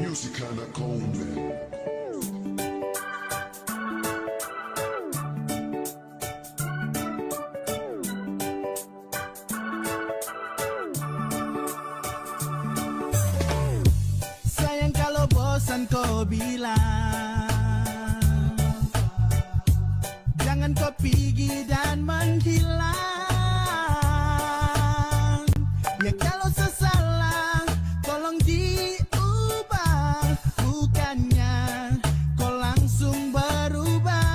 music kinda cold, man. Sayang kalau bosan kau bilang, jangan kau pergi dan menghilang. Ya kalau sesalah, tolong diubah, bukannya kau langsung berubah.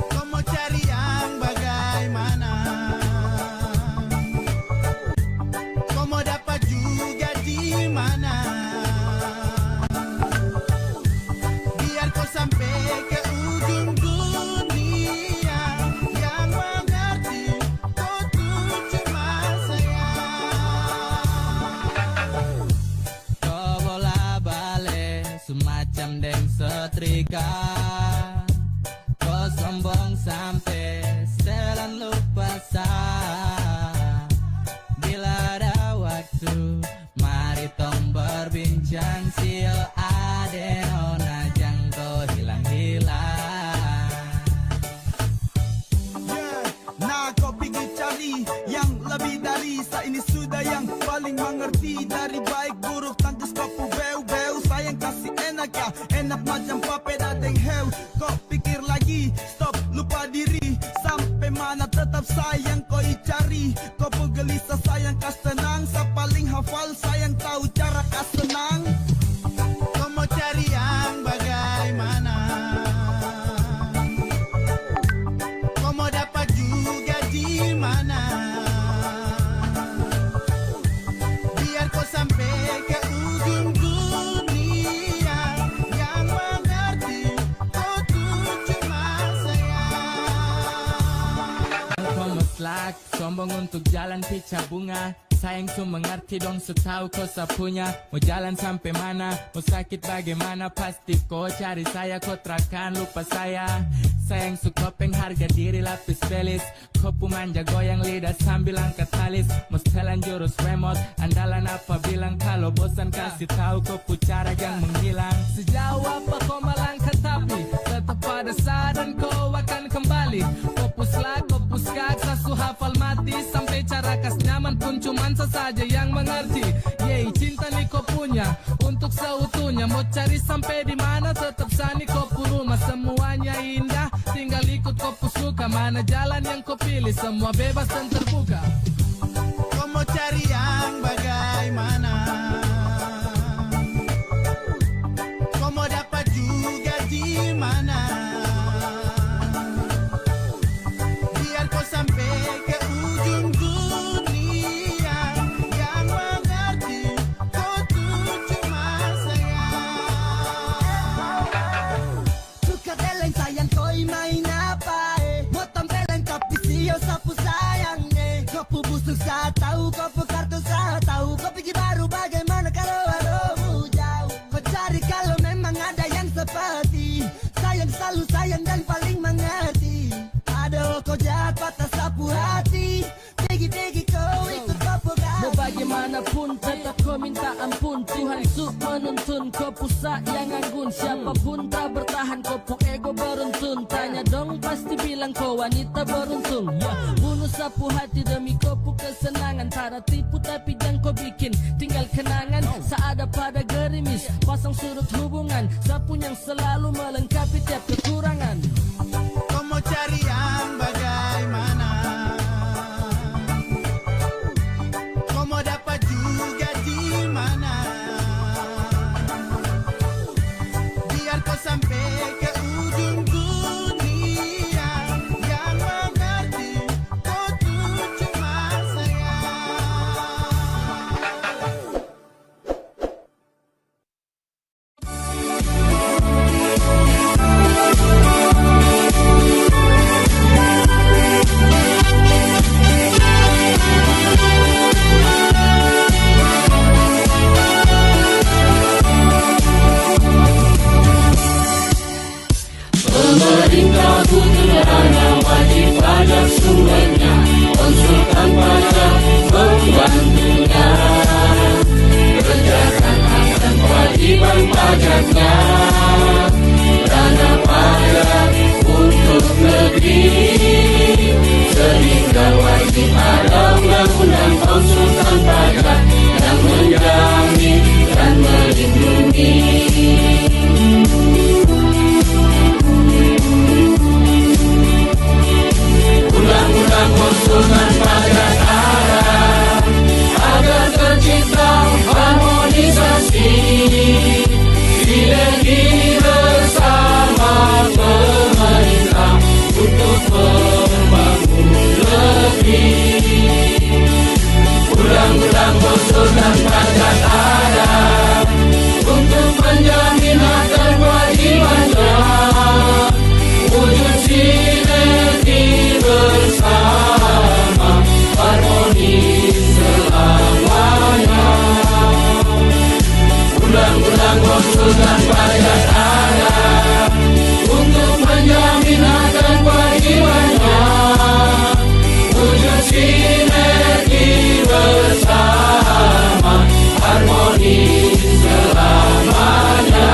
Kau mau cari yang bagaimana? Kau mau dapat juga di mana? Biar kau sampai ke ujung dunia, yang mengerti kau tuh cuma saya. Kau bola balik semacam deng setrika, kau sombong sampai selan lupa sah. Bila ada waktu, mari tong berbincang, sil adeno najang kau hilang-hilang. Nah kau pergi cari yang lebih dari saya, ini sudah yang paling mengerti. Dari baik buruk tangkis kau beu-beu, sayang kasih enak ya, enak macam papeda deng heu. Kau pikir lagi, stop lupa diri, sampai mana tetap sayang kau cari. Kau gelisah sayang kas tenang, sa paling hafal sayang tahu cara kas senang. Kau mau cari yang bagaimana? Kau mau dapat juga di mana? Biar kau sampai ke ujung dunia, yang mengerti kau tuh cuma saya. Kau meslak, sombong untuk jalan pica bunga. Sayang su mengerti dong, setahu kau sapunya. Mau jalan sampai mana, mau sakit bagaimana, pasti kau cari saya, kau terakan lupa saya. Sayang su kopeng harga diri lapis belis, kau manja goyang lidah sambil angkat talis. Mau setelan jurus remote, andalan apa bilang, kalau bosan kasih tahu kau cara yang menghilang. Sejauh apa kau melangkah tapi tetap pada saat dan kau akan kembali. Kopus lah, kopus kak, sasu hafal mati, sampai cara kas nyaman pun cuman saja yang mengerti. Yeay, cinta nih kau punya untuk seutuhnya. Mau cari sampai di mana, tetap sani kau rumah. Semuanya indah, tinggal ikut kau suka. Mana jalan yang kau pilih, semua bebas dan terbuka. Kau mau cari yang bagaimana? Kau mau dapat juga di mana? Biar kau sampai ke ujung dunia, yang mengerti kau tuh cuma saya. Suka deleng sayang kau main apa mau tampilin tapi siyo sapu sayang kau busuk saya tahu, kau kartu saya tahu. Kau pergi baru bagaimana kalau arahmu jauh. Kau cari kalau memang ada yang seperti sayang, selalu sayang dan paling mengerti. Ada kau jahat patah sapu hati, pergi-pergi kau ikut pepegang. Mau bagaimanapun tetap kau minta ampun. Tuhan sub menuntun kau pusat yang anggun. Siapapun tak bertahan kau pu ego beruntun. Tanya dong pasti bilang kau wanita beruntung. Ya bunuh sapu hati demi kau pu kesenangan. Cara tipu tapi jangan kau bikin tinggal kenangan. Seada pada gerimis pasang surut hubungan, sapu yang selalu melengkapi tiap kekurangan. Kau mau cari yang bagaimana? Kau mau dapat juga di mana? Biar kau sampai ke ujung dunia, yang mengerti kau tuh cuma saya. Pemerintah putranya wajib pada sumbernya, konsultan pajak pembantunya. kewajiban pajaknya. Dana pajak untuk negeri, sehingga wajib ada undang-undang konsultan pajak yang menjamin dan melindungi. Undang-undang konsultan pajak ada agar tercipta harmonisasi, sinergi bersama pemerintah untuk membangun negeri. Undang-undang konsultan pajak ada untuk menjamin hak dan kewajibannya, wujud sinergi bersama, harmonis selamanya. Undang-undang konsultan pajak ada untuk menjamin hak dan kewajibannya, wujud sinergi bersama, harmonis selamanya.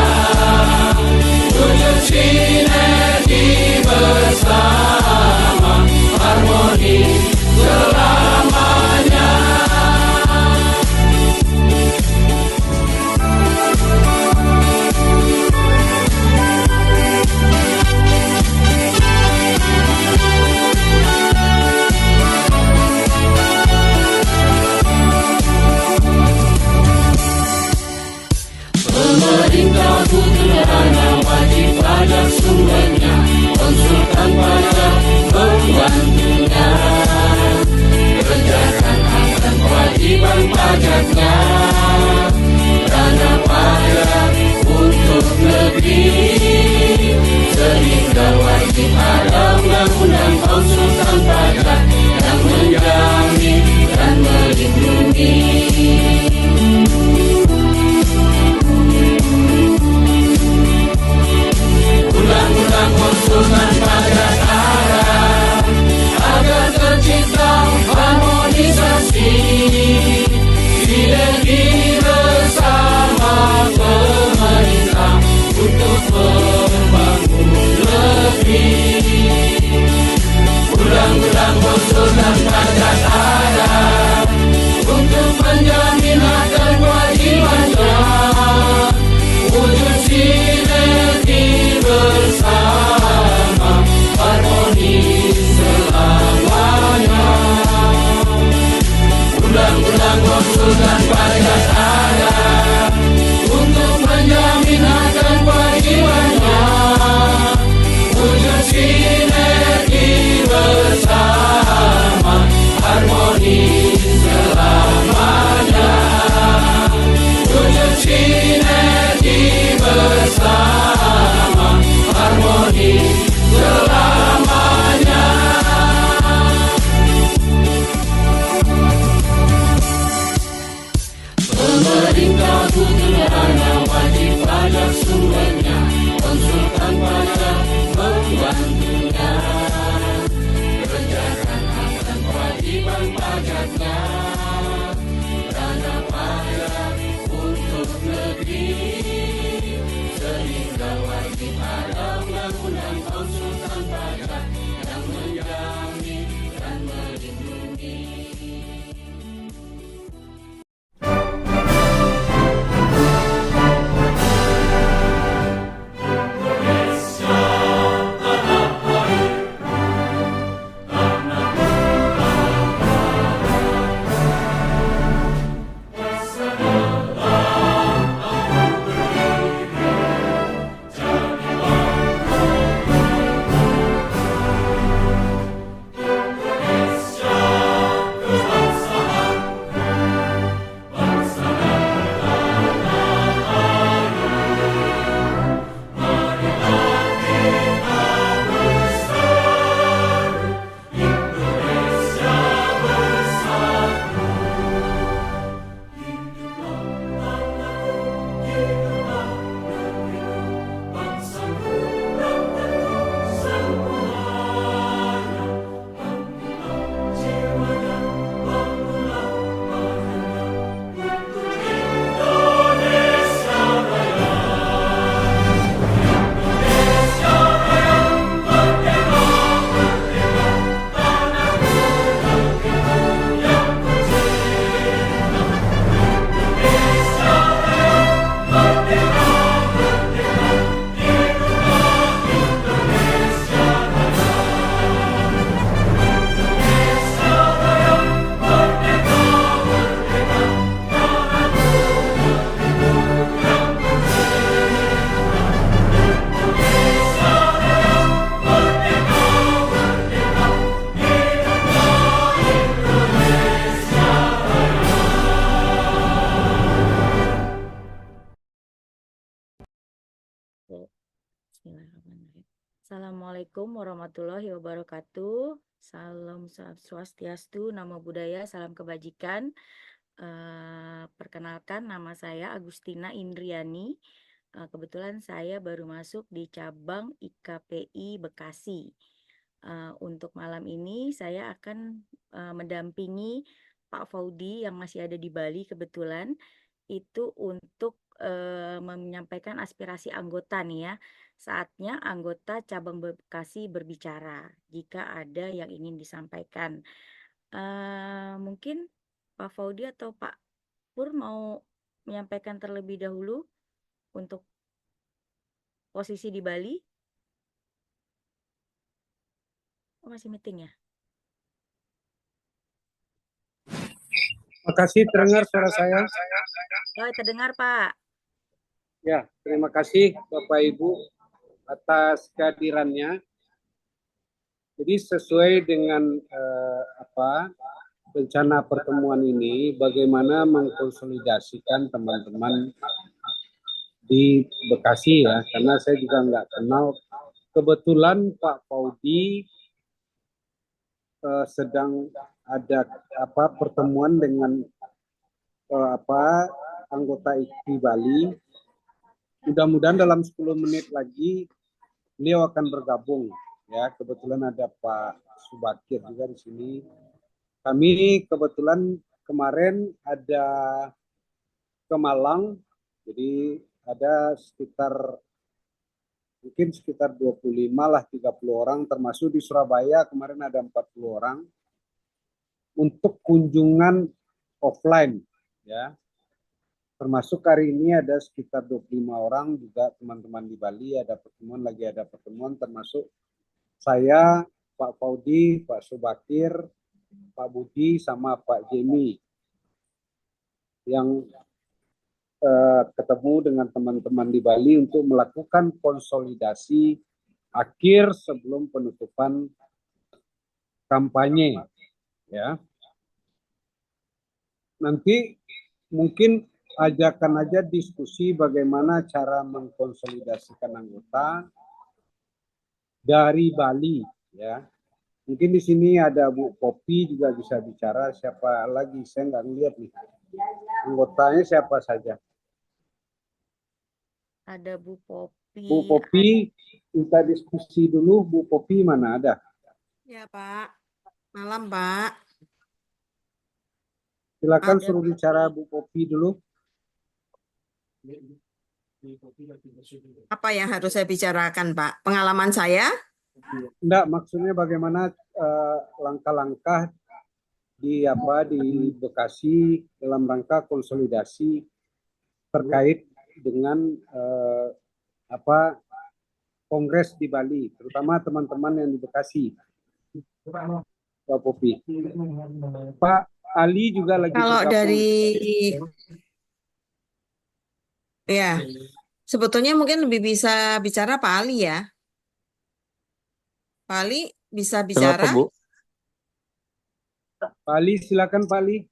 Wujud sinergi bersama, harmonis selamanya. Pemerintah butuh dana, wajib pajak sumbernya, konsultan pajak membantunya. Kerjakan hak dan kewajiban pajaknya. Dana pajak untuk negeri, sehingga wajib ada undang-undang konsultan pajak yang menjamin dan melindungi. Undang-undang konsultan pajak ada agar tercipta harmonisasi, sinergi bersama pemerintah untuk membangun negeri. Undang-undang konsultan pajak ada untuk menjamin hak dan kewajibannya, wujud sinergi bersama, harmonis selamanya. Undang-undang konsultan pajak ada untuk menjamin hak dan kewajibannya, wujud sinergi bersama, harmonis selamanya. Wujud sinergi bersama, harmonis selamanya. Pemerintah butuh dana, wajib pajak sumbernya, konsultan pajak membantunya. Kerjakan hak dan kewajiban pajaknya. Dana pajak untuk negeri, sehingga wajib ada undang-undang konsultan pajak yang menjamin dan melindungi. Bismillahirrahmanirrahim. Assalamualaikum warahmatullahi wabarakatuh. Salam swastiastu, namo buddhaya, salam kebajikan. Perkenalkan, nama saya Agustina Indriani. Kebetulan saya baru masuk di cabang IKPI Bekasi. Untuk malam ini saya akan mendampingi Pak Faudi yang masih ada di Bali kebetulan, itu untuk menyampaikan aspirasi anggota nih ya. Saatnya anggota cabang Bekasi berbicara jika ada yang ingin disampaikan. Mungkin Pak Faudi atau Pak Pur mau menyampaikan terlebih dahulu untuk posisi di Bali. Oh, masih meeting ya? Makasih, terdengar suara saya? Oh, terdengar Pak. Ya, terima kasih Bapak Ibu atas kehadirannya. Jadi sesuai dengan rencana pertemuan ini, bagaimana mengkonsolidasikan teman-teman di Bekasi ya, karena saya juga nggak kenal. Kebetulan Pak Faudi sedang ada pertemuan dengan anggota IKPI Bali. Mudah-mudahan dalam 10 menit lagi beliau akan bergabung ya. Kebetulan ada Pak Subakir juga di sini. Kami kebetulan kemarin ada ke Malang, jadi ada mungkin sekitar 25 lah, 30 orang, termasuk di Surabaya kemarin ada 40 orang untuk kunjungan offline ya. Termasuk hari ini ada sekitar 25 orang juga teman-teman di Bali, ada pertemuan termasuk saya, Pak Faudi, Pak Subakir, Pak Budi sama Pak Jemi yang ketemu dengan teman-teman di Bali untuk melakukan konsolidasi akhir sebelum penutupan kampanye ya. Nanti mungkin ajakan aja diskusi bagaimana cara mengkonsolidasikan anggota dari Bali ya. Mungkin di sini ada Bu Popi juga bisa bicara. Siapa lagi? Saya nggak ngeliat nih. Anggotanya siapa saja? Ada Bu Popi. Bu Popi, kita diskusi dulu. Bu Popi mana ada? Ya Pak, malam Pak. Silakan Ada suruh bicara Bu Popi dulu. Apa yang harus saya bicarakan Pak? Pengalaman saya? Enggak, maksudnya bagaimana langkah-langkah di Bekasi dalam rangka konsolidasi terkait dengan kongres di Bali, terutama teman-teman yang di Bekasi. Pak Popi. Pak Ali juga lagi Kalau bergabung. dari ya, sebetulnya mungkin lebih bisa bicara Pak Ali ya. Pak Ali bisa bicara? Kenapa, Bu? Pak Ali, silakan Pak Ali.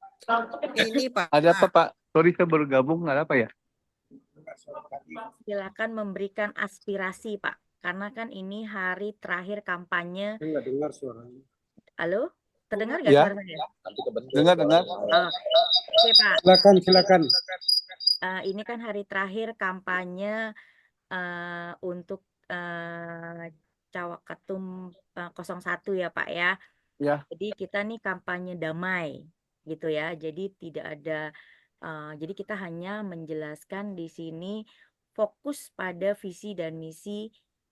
Ini Pak. Ada apa, Pak? Sorry, saya bergabung. Ada apa ya? Silakan memberikan aspirasi Pak, karena kan ini hari terakhir kampanye. Saya nggak dengar suaranya. Halo, terdengar nggak Ya. suara saya? Dengar. Oke Pak, Silakan. ini kan hari terakhir kampanye untuk Cawaketum 01 ya Pak ya. Ya. Jadi kita nih kampanye damai gitu ya. Jadi tidak ada, jadi kita hanya menjelaskan di sini fokus pada visi dan misi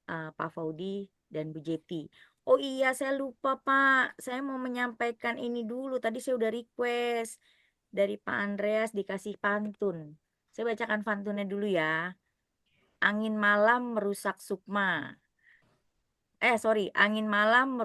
Pak Faudi dan Bu Jeti. Oh iya, saya lupa Pak, saya mau menyampaikan ini dulu. Tadi saya udah request dari Pak Andreas dikasih pantun. Saya bacakan pantunnya dulu ya. Angin malam merusak sukma. Angin malam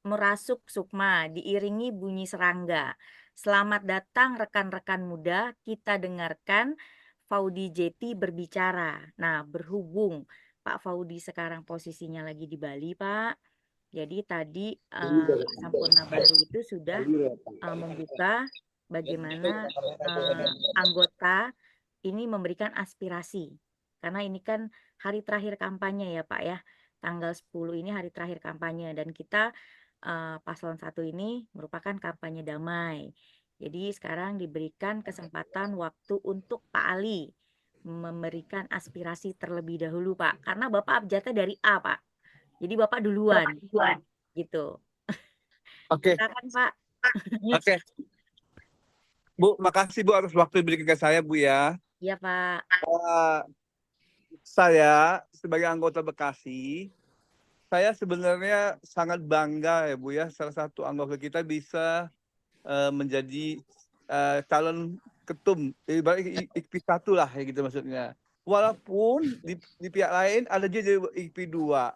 merasuk sukma, diiringi bunyi serangga. Selamat datang rekan-rekan muda, kita dengarkan Faudi Jeti berbicara. Nah, berhubung Pak Faudi sekarang posisinya lagi di Bali, Pak. Jadi tadi Sampurna Baru itu sudah membuka bagaimana anggota ini memberikan aspirasi. karena ini kan hari terakhir kampanye ya Pak ya. Tanggal 10 ini hari terakhir kampanye dan kita paslon 1 ini merupakan kampanye damai. Jadi sekarang diberikan kesempatan waktu untuk Pak Ali memberikan aspirasi terlebih dahulu Pak, karena Bapak abjadnya dari A Pak. Jadi Bapak duluan, gitu. Oke, Silakan Pak. oke. Bu, makasih Bu atas waktu diberikan ke saya Bu ya. Iya Pak. Saya sebagai anggota Bekasi, saya sebenarnya sangat bangga ya Bu ya, salah satu anggota kita bisa menjadi calon ketum, ibaratnya IKP 1 lah ya gitu maksudnya. Walaupun di pihak lain ada juga jadi IKP 2.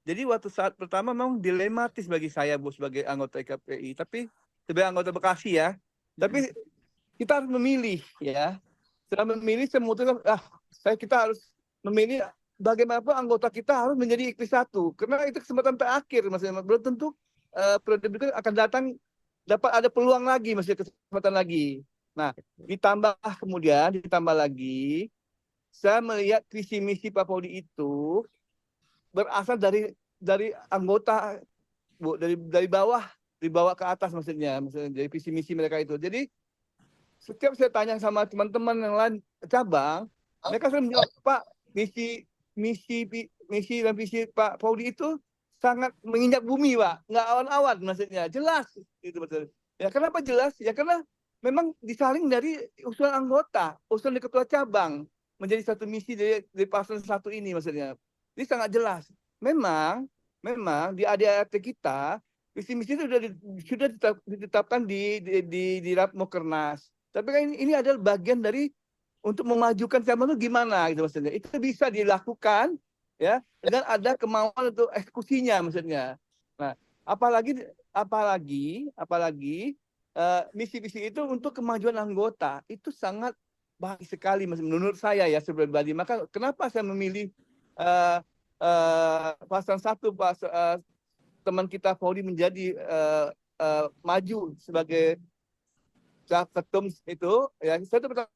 Jadi waktu saat pertama memang dilematis bagi saya Bu sebagai anggota IKPI, tapi sebagai anggota Bekasi ya. Tapi kita harus memilih ya. Setelah memilih saya memutuskan kita harus memilih bagaimanapun anggota kita harus menjadi IKP 1 karena itu kesempatan terakhir maksudnya belum tentu periode berikutnya akan datang dapat ada peluang lagi, masih kesempatan lagi. Nah, ditambah lagi, saya melihat visi misi Pak Paudi itu berasal dari anggota, Bu, dari bawah, dibawa ke atas maksudnya dari visi misi mereka itu. Jadi setiap saya tanya sama teman-teman yang lain cabang, mereka selalu menjawab, Pak, misi dan visi Pak Paudi itu sangat menginjak bumi, Pak. Nggak awan-awan maksudnya. Jelas. Gitu, betul. Ya, kenapa jelas? Ya karena memang disaling dari usulan anggota, usulan dari ketua cabang menjadi satu misi dari paslon 1 ini maksudnya. Ini sangat jelas. Memang di ADART kita visi misi itu sudah ditetapkan di Rapmukernas. Tapi kan ini adalah bagian dari untuk memajukan cabang itu gimana gitu maksudnya. Itu bisa dilakukan ya dengan ada kemauan untuk eksekusinya maksudnya. Nah, apalagi misi-misi itu untuk kemajuan anggota itu sangat baik sekali menurut saya ya pribadi. Maka kenapa saya memilih paslon 1 teman kita Paudi menjadi maju sebagai ketum itu ya saya itu pertama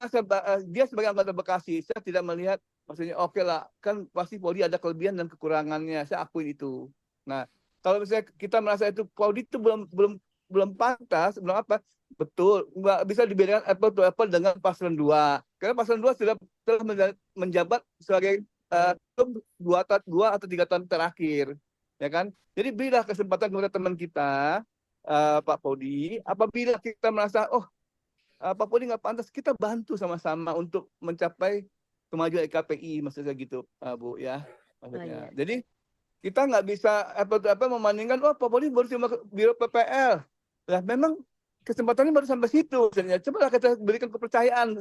dia sebagai anggota Bekasi saya tidak melihat maksudnya oke lah kan pasti Paudi ada kelebihan dan kekurangannya saya akui itu. Nah kalau misalnya kita merasa itu Paudi itu belum pantas belum apa betul nggak bisa dibedakan apple to apple dengan paslon 2 karena paslon 2 sudah menjabat sebagai ketum 2 atau 3 tahun terakhir ya kan. Jadi berilah kesempatan kepada teman kita Pak Paudi apabila kita merasa Pak Paudi nggak pantas, kita bantu sama-sama untuk mencapai kemajuan IKPI, maksudnya gitu, Bu ya. Maksudnya. Iya. Jadi kita nggak bisa membandingkan, Pak Paudi baru cuma biro PPL. Nah, memang kesempatannya baru sampai situ, maksudnya. Coba kita berikan kepercayaan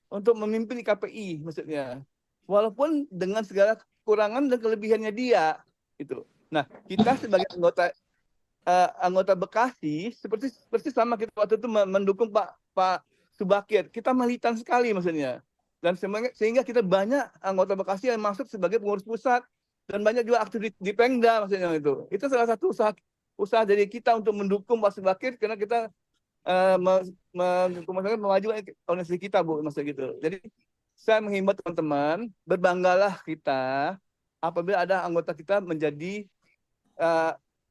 untuk memimpin IKPI, maksudnya. Walaupun dengan segala kekurangan dan kelebihannya dia, gitu. Nah, kita sebagai anggota Bekasi seperti sama kita waktu itu mendukung Pak Subakir. Kita militan sekali maksudnya. Dan sehingga kita banyak anggota Bekasi yang masuk sebagai pengurus pusat dan banyak juga aktif di Pemda maksudnya itu. Itu salah satu usaha dari kita untuk mendukung Pak Subakir karena kita memajukan organisasi kita, Bu, maksudnya gitu. Jadi saya menghimbau teman-teman, berbanggalah kita apabila ada anggota kita menjadi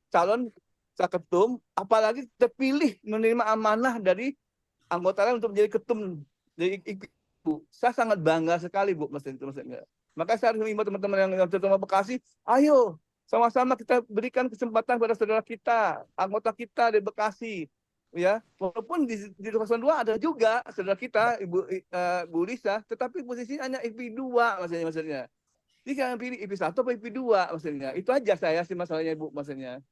calon ketum, apalagi terpilih menerima amanah dari anggota lain untuk menjadi ketum dari IKPI. Saya sangat bangga sekali, Bu, maksudnya. Maka saya harus mengimbau teman-teman yang terutama Bekasi, ayo sama-sama kita berikan kesempatan pada saudara kita, anggota kita di Bekasi, ya. Walaupun di 02 ada juga saudara kita, Bu Lisa, tetapi posisinya hanya IKPI 2 maksudnya. Jadi jangan pilih IKPI 1 atau IKPI 2 maksudnya. Itu aja saya sih masalahnya, Bu, maksudnya.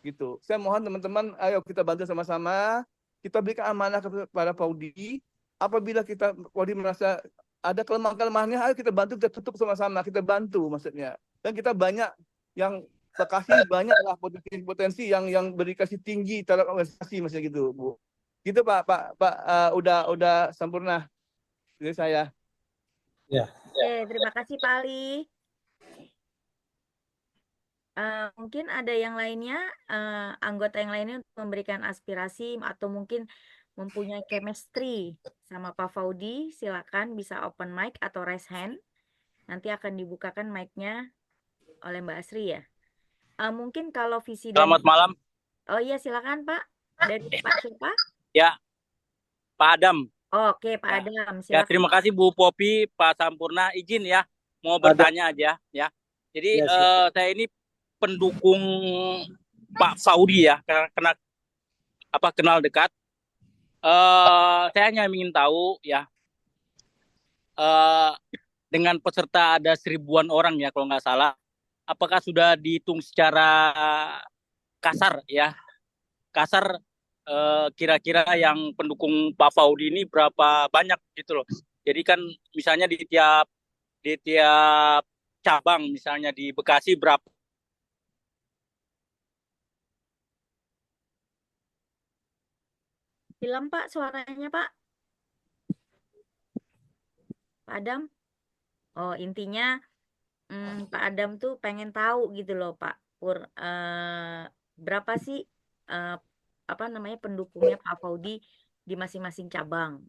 Gitu. Saya mohon teman-teman, ayo kita bantu sama-sama, kita berikan amanah kepada Paudi. Apabila Paudi merasa ada kelemahan-kelemahannya, ayo kita bantu, kita tutup sama-sama, kita bantu maksudnya. Dan kita banyak yang Bekasi banyaklah potensi yang berdikasi tinggi terhadap organisasi maksudnya gitu, Bu. Gitu Pak, udah sempurna dari saya. Ya. Oke, terima kasih Pak Ali. Mungkin ada yang lainnya, anggota yang lainnya untuk memberikan aspirasi atau mungkin mempunyai chemistry sama Pak Paudi, silakan bisa open mic atau raise hand. Nanti akan dibukakan mic-nya oleh Mbak Asri ya. Mungkin kalau visi dan Selamat malam. Oh iya, silakan Pak. Dari Pak siapa? Ya, Pak Adam. Oke, Pak Adam, Ya, silakan. terima kasih Bu Popi, Pak Sampurna. Izin ya, mau bertanya aja ya. Jadi Ya, saya ini pendukung Pak Saudi ya, karena kenal dekat. Saya hanya ingin tahu ya, dengan peserta ada 1000-an orang ya kalau nggak salah. Apakah sudah dihitung secara kasar ya? Kasar kira-kira yang pendukung Pak Saudi ini berapa banyak gitu loh. Jadi kan misalnya di tiap cabang, misalnya di Bekasi berapa. Hilang Pak suaranya Pak. Pak Adam. Oh, intinya Pak Adam tuh pengen tahu gitu loh Pak Pur, berapa sih pendukungnya Pak Faudi di masing-masing cabang,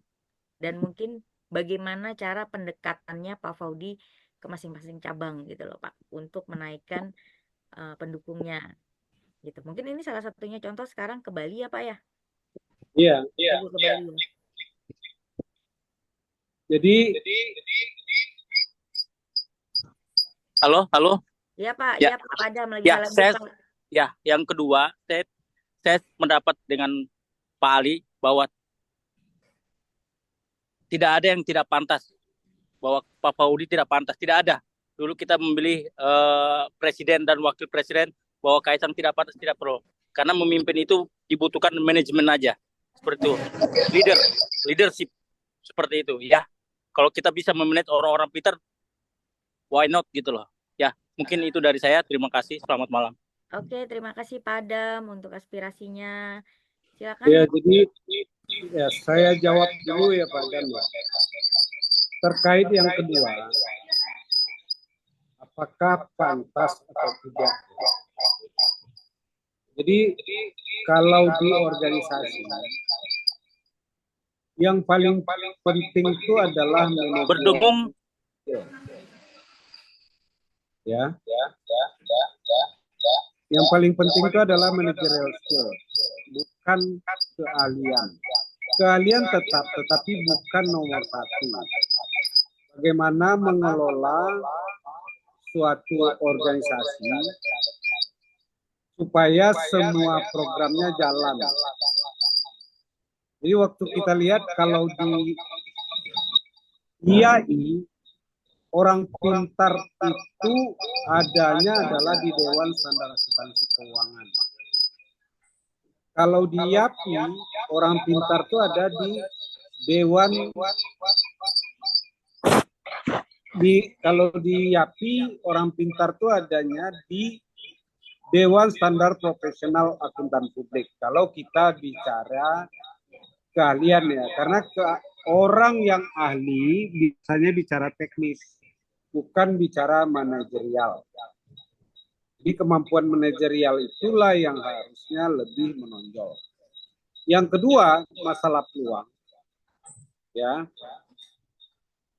dan mungkin bagaimana cara pendekatannya Pak Faudi ke masing-masing cabang gitu loh Pak untuk menaikkan pendukungnya gitu. Mungkin ini salah satunya contoh sekarang ke Bali ya Pak ya. Iya. Lagi ke Bali ya. Jadi Halo. Iya Pak, Ya. iya Pak Adam lagi Ya, lanjut, Pak. ya, yang kedua, saya mendapat dengan Pak Ali bahwa tidak ada yang tidak pantas, bahwa Pak Faudi tidak pantas, tidak ada. Dulu kita memilih presiden dan wakil presiden, bahwa Kaisang tidak pantas, tidak perlu. Karena memimpin itu dibutuhkan manajemen aja, seperti itu. Leadership seperti itu. Ya, kalau kita bisa memanage orang-orang pintar, why not gitu loh. Ya, mungkin itu dari saya. Terima kasih. Selamat malam. Oke, terima kasih Pak Adam untuk aspirasinya. Silakan. ya, jadi ya saya jawab dulu ya Pak Dan ya. Terkait yang kedua, apakah pantas atau tidak? Jadi kalau di organisasi yang paling penting itu adalah manajemen. Berdengung. Ya. Yang paling penting itu adalah managerial skill, bukan keahlian. Keahlian tetap, tetapi bukan nomor satu. Bagaimana mengelola suatu organisasi supaya semua programnya jalan. Jadi waktu kita lihat kalau di IAI, orang pintar itu adanya adalah di Dewan Standar Akuntansi Keuangan. Kalau di YAPI, orang pintar itu ada di kalau di YAPI, orang pintar itu adanya di Dewan Standar Profesional Akuntan Publik. Kalau kita bicara keahlian ya, karena orang yang ahli biasanya bicara teknis, bukan bicara manajerial. Jadi kemampuan manajerial itulah yang harusnya lebih menonjol. Yang kedua, masalah peluang. Ya,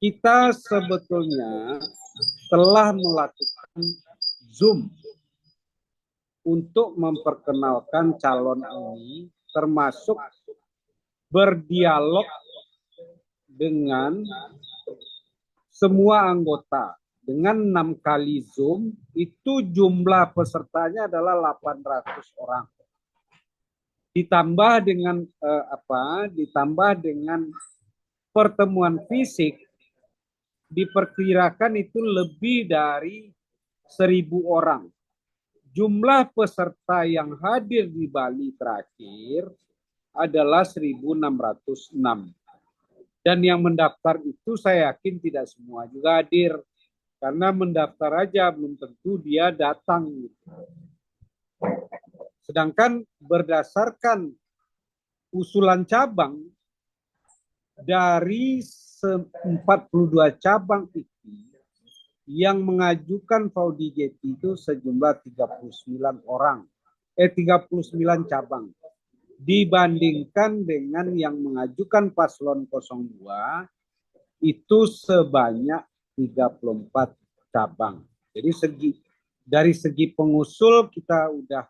kita sebetulnya telah melakukan Zoom untuk memperkenalkan calon ini, termasuk berdialog dengan semua anggota. Dengan 6 kali Zoom, itu jumlah pesertanya adalah 800 orang. Ditambah dengan pertemuan fisik, diperkirakan itu lebih dari 1000 orang. Jumlah peserta yang hadir di Bali terakhir adalah 1606. Dan yang mendaftar itu saya yakin tidak semua juga hadir. Karena mendaftar aja belum tentu dia datang. Sedangkan berdasarkan usulan cabang, dari 42 cabang itu, yang mengajukan Faudi Jeti itu sejumlah 39 cabang. Dibandingkan dengan yang mengajukan paslon 02 itu sebanyak 34 cabang. Jadi dari segi pengusul kita udah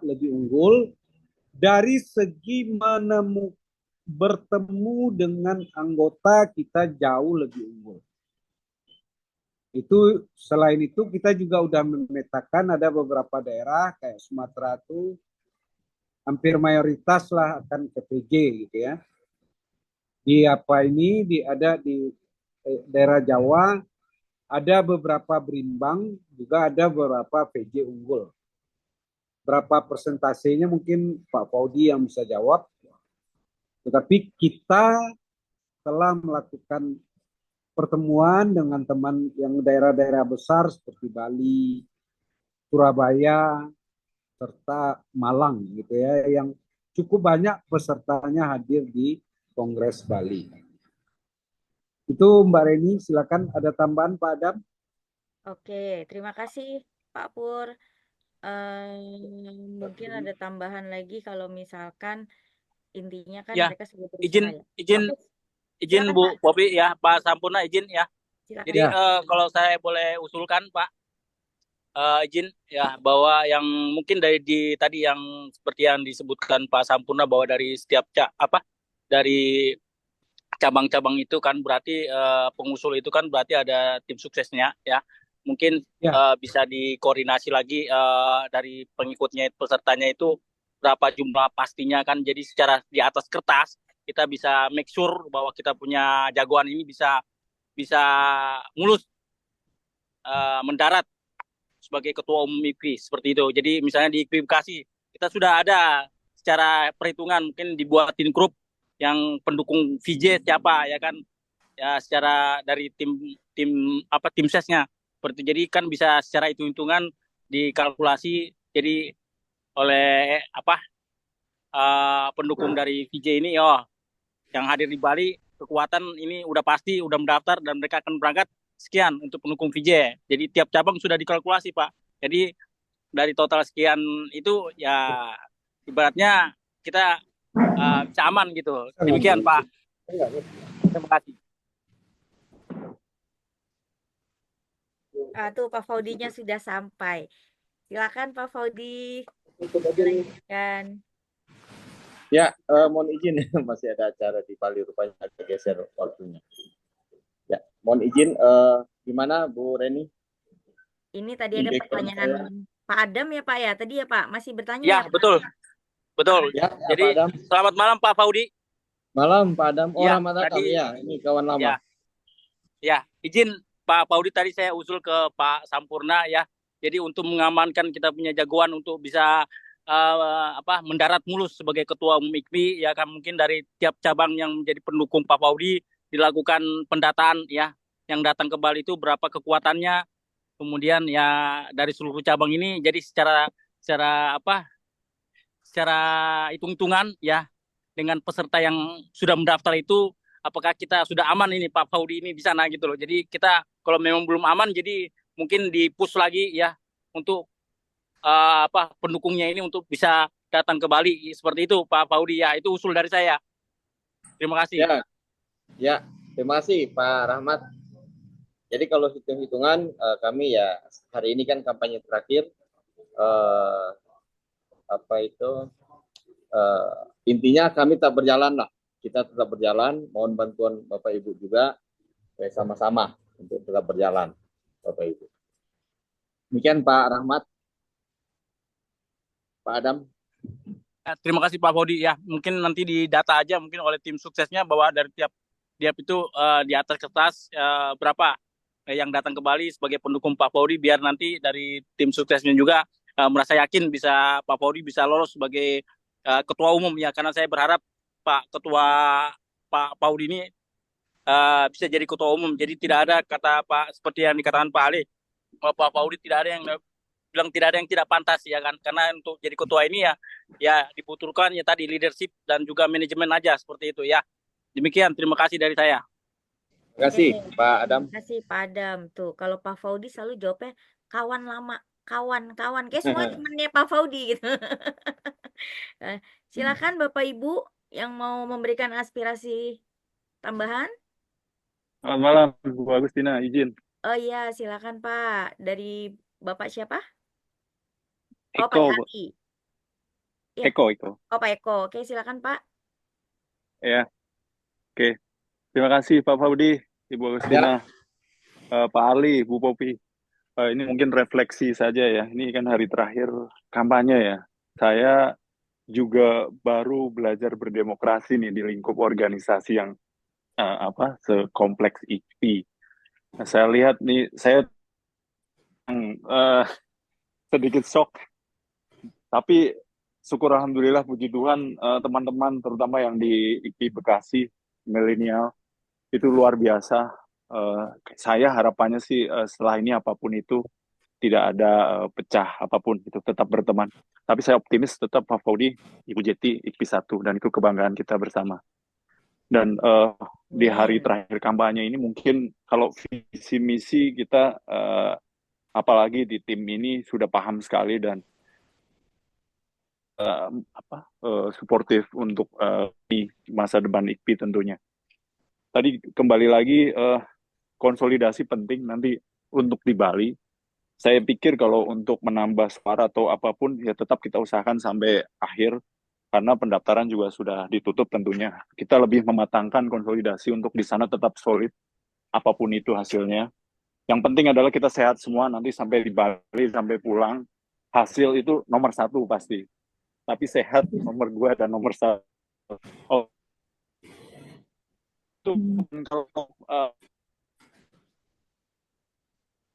lebih unggul. Dari segi bertemu dengan anggota kita jauh lebih unggul. Selain itu kita juga udah memetakan ada beberapa daerah kayak Sumatera itu hampir mayoritas lah akan ke PJ gitu ya. Ada di daerah Jawa, ada beberapa berimbang, juga ada beberapa PJ unggul. Berapa persentasenya mungkin Pak Paudi yang bisa jawab. Tetapi kita telah melakukan pertemuan dengan teman yang daerah-daerah besar seperti Bali, Surabaya, serta Malang gitu ya, yang cukup banyak pesertanya hadir di Kongres Bali. Itu Mbak Reni, silakan ada tambahan Pak Adam. Oke, terima kasih Pak Pur. Mungkin ada tambahan lagi kalau misalkan intinya kan Ya, mereka sudah berusaha ya. izin Silakan, Bu Pak. Popi ya, Pak Sampurna izin ya. Silakan. Jadi kalau saya boleh usulkan Pak, izin ya bahwa yang mungkin tadi yang seperti yang disebutkan Pak Sampurna bahwa dari setiap dari cabang-cabang itu kan berarti pengusul itu kan berarti ada tim suksesnya ya. Mungkin bisa dikoordinasi lagi dari pengikutnya pesertanya itu berapa jumlah pastinya kan, jadi secara di atas kertas kita bisa make sure bahwa kita punya jagoan ini bisa mulus mendarat sebagai ketua umum IPI seperti itu. Jadi misalnya di IPI Bekasi kita sudah ada secara perhitungan, mungkin dibuatin grup yang pendukung VJ siapa ya kan, ya secara dari tim sesnya seperti, jadi kan bisa secara hitung-hitungan dikalkulasi, jadi oleh pendukung dari VJ ini yang hadir di Bali kekuatan ini udah pasti udah mendaftar dan mereka akan berangkat sekian untuk pendukung VJ. Jadi tiap cabang sudah dikalkulasi Pak. Jadi dari total sekian itu ya ibaratnya kita bisa aman gitu. Demikian Pak. Terima kasih. Tuh Pak Faudinya sudah sampai. Silakan Pak Faudi. Ya, mohon izin masih ada acara di Bali rupanya agak geser waktunya. Ya, mohon izin gimana Bu Reni? Ini tadi ada pertanyaan Pak Adam ya Pak ya. Tadi ya Pak masih bertanya ya Pak? Betul. Ya, jadi Pak Adam. Selamat malam Pak Faudi. Malam Pak Adam. Rahmat datang tadi, ya, ini kawan lama. Ya, izin Pak Faudi, tadi saya usul ke Pak Sampurna ya. Jadi untuk mengamankan kita punya jagoan untuk bisa mendarat mulus sebagai ketua umum IKMI ya kan, mungkin dari tiap cabang yang menjadi pendukung Pak Faudi dilakukan pendataan ya, yang datang ke Bali itu berapa kekuatannya, kemudian ya dari seluruh cabang ini, jadi secara hitung-hitungan ya dengan peserta yang sudah mendaftar itu, apakah kita sudah aman ini Pak Faudi ini di sana gitu loh. Jadi kita kalau memang belum aman, jadi mungkin di-push lagi ya untuk pendukungnya ini untuk bisa datang ke Bali seperti itu Pak Faudi ya. Itu usul dari saya. Terima kasih. Ya, terima kasih Pak Rahmat. Jadi kalau hitung-hitungan kami ya hari ini kan kampanye terakhir, intinya kami tak berjalan lah. Kita tetap berjalan, mohon bantuan Bapak Ibu juga sama-sama untuk tetap berjalan Bapak Ibu. Demikian Pak Rahmat. Pak Adam. Terima kasih Pak Faudi ya. Mungkin nanti di data aja mungkin oleh tim suksesnya bahwa dari tiap itu di atas kertas berapa yang datang ke Bali sebagai pendukung Pak Faudi, biar nanti dari tim suksesnya juga merasa yakin bisa Pak Faudi bisa lolos sebagai ketua umum ya, karena saya berharap Pak Faudi ini bisa jadi ketua umum. Jadi tidak ada kata Pak seperti yang dikatakan Pak Ali, Pak Faudi tidak ada yang bilang tidak ada yang tidak pantas ya kan, karena untuk jadi ketua ini ya dibutuhkan ya tadi leadership dan juga manajemen aja seperti itu ya. Demikian, terima kasih dari saya. Terima kasih Pak Adam. Terima kasih Pak Adam. Tuh kalau Pak Faudi selalu jawabnya kawan lama, kawan kayak semua temennya Pak Faudi gitu. Silakan Bapak Ibu yang mau memberikan aspirasi tambahan. Selamat malam, Bu Agustina, izin. Oh iya, silakan Pak. Dari Bapak siapa? Oh, Pak Eko, Bu. Ali. Iya. Eko. Oh, Pak Eko. Oke, silakan Pak. Ya, oke. Terima kasih Pak Faudi, Ibu Agustina, Ya, Pak Ali, Bu Popi. Ini mungkin refleksi saja ya. Ini kan hari terakhir kampanye ya. Saya juga baru belajar berdemokrasi nih di lingkup organisasi yang sekompleks IKPI. Nah, saya lihat nih, saya eh, sedikit shock. Tapi syukur alhamdulillah puji Tuhan teman-teman terutama yang di IKI Bekasi milenial itu luar biasa. Saya harapannya sih setelah ini apapun itu tidak ada pecah apapun itu tetap berteman. Tapi saya optimis tetap Pak Faudi, Ibu Jeti, IKI 1 dan itu kebanggaan kita bersama. Dan di hari terakhir kampanye ini mungkin kalau visi misi kita apalagi di tim ini sudah paham sekali dan suportif untuk di masa depan IKPI tentunya. Tadi kembali lagi konsolidasi penting nanti untuk di Bali. Saya pikir kalau untuk menambah suara atau apapun ya tetap kita usahakan sampai akhir karena pendaftaran juga sudah ditutup tentunya. Kita lebih mematangkan konsolidasi untuk di sana tetap solid apapun itu hasilnya. Yang penting adalah kita sehat semua nanti sampai di Bali sampai pulang hasil itu nomor 1 pasti. Tapi sehat nomor 2 dan nomor 1. Oh, itu kalau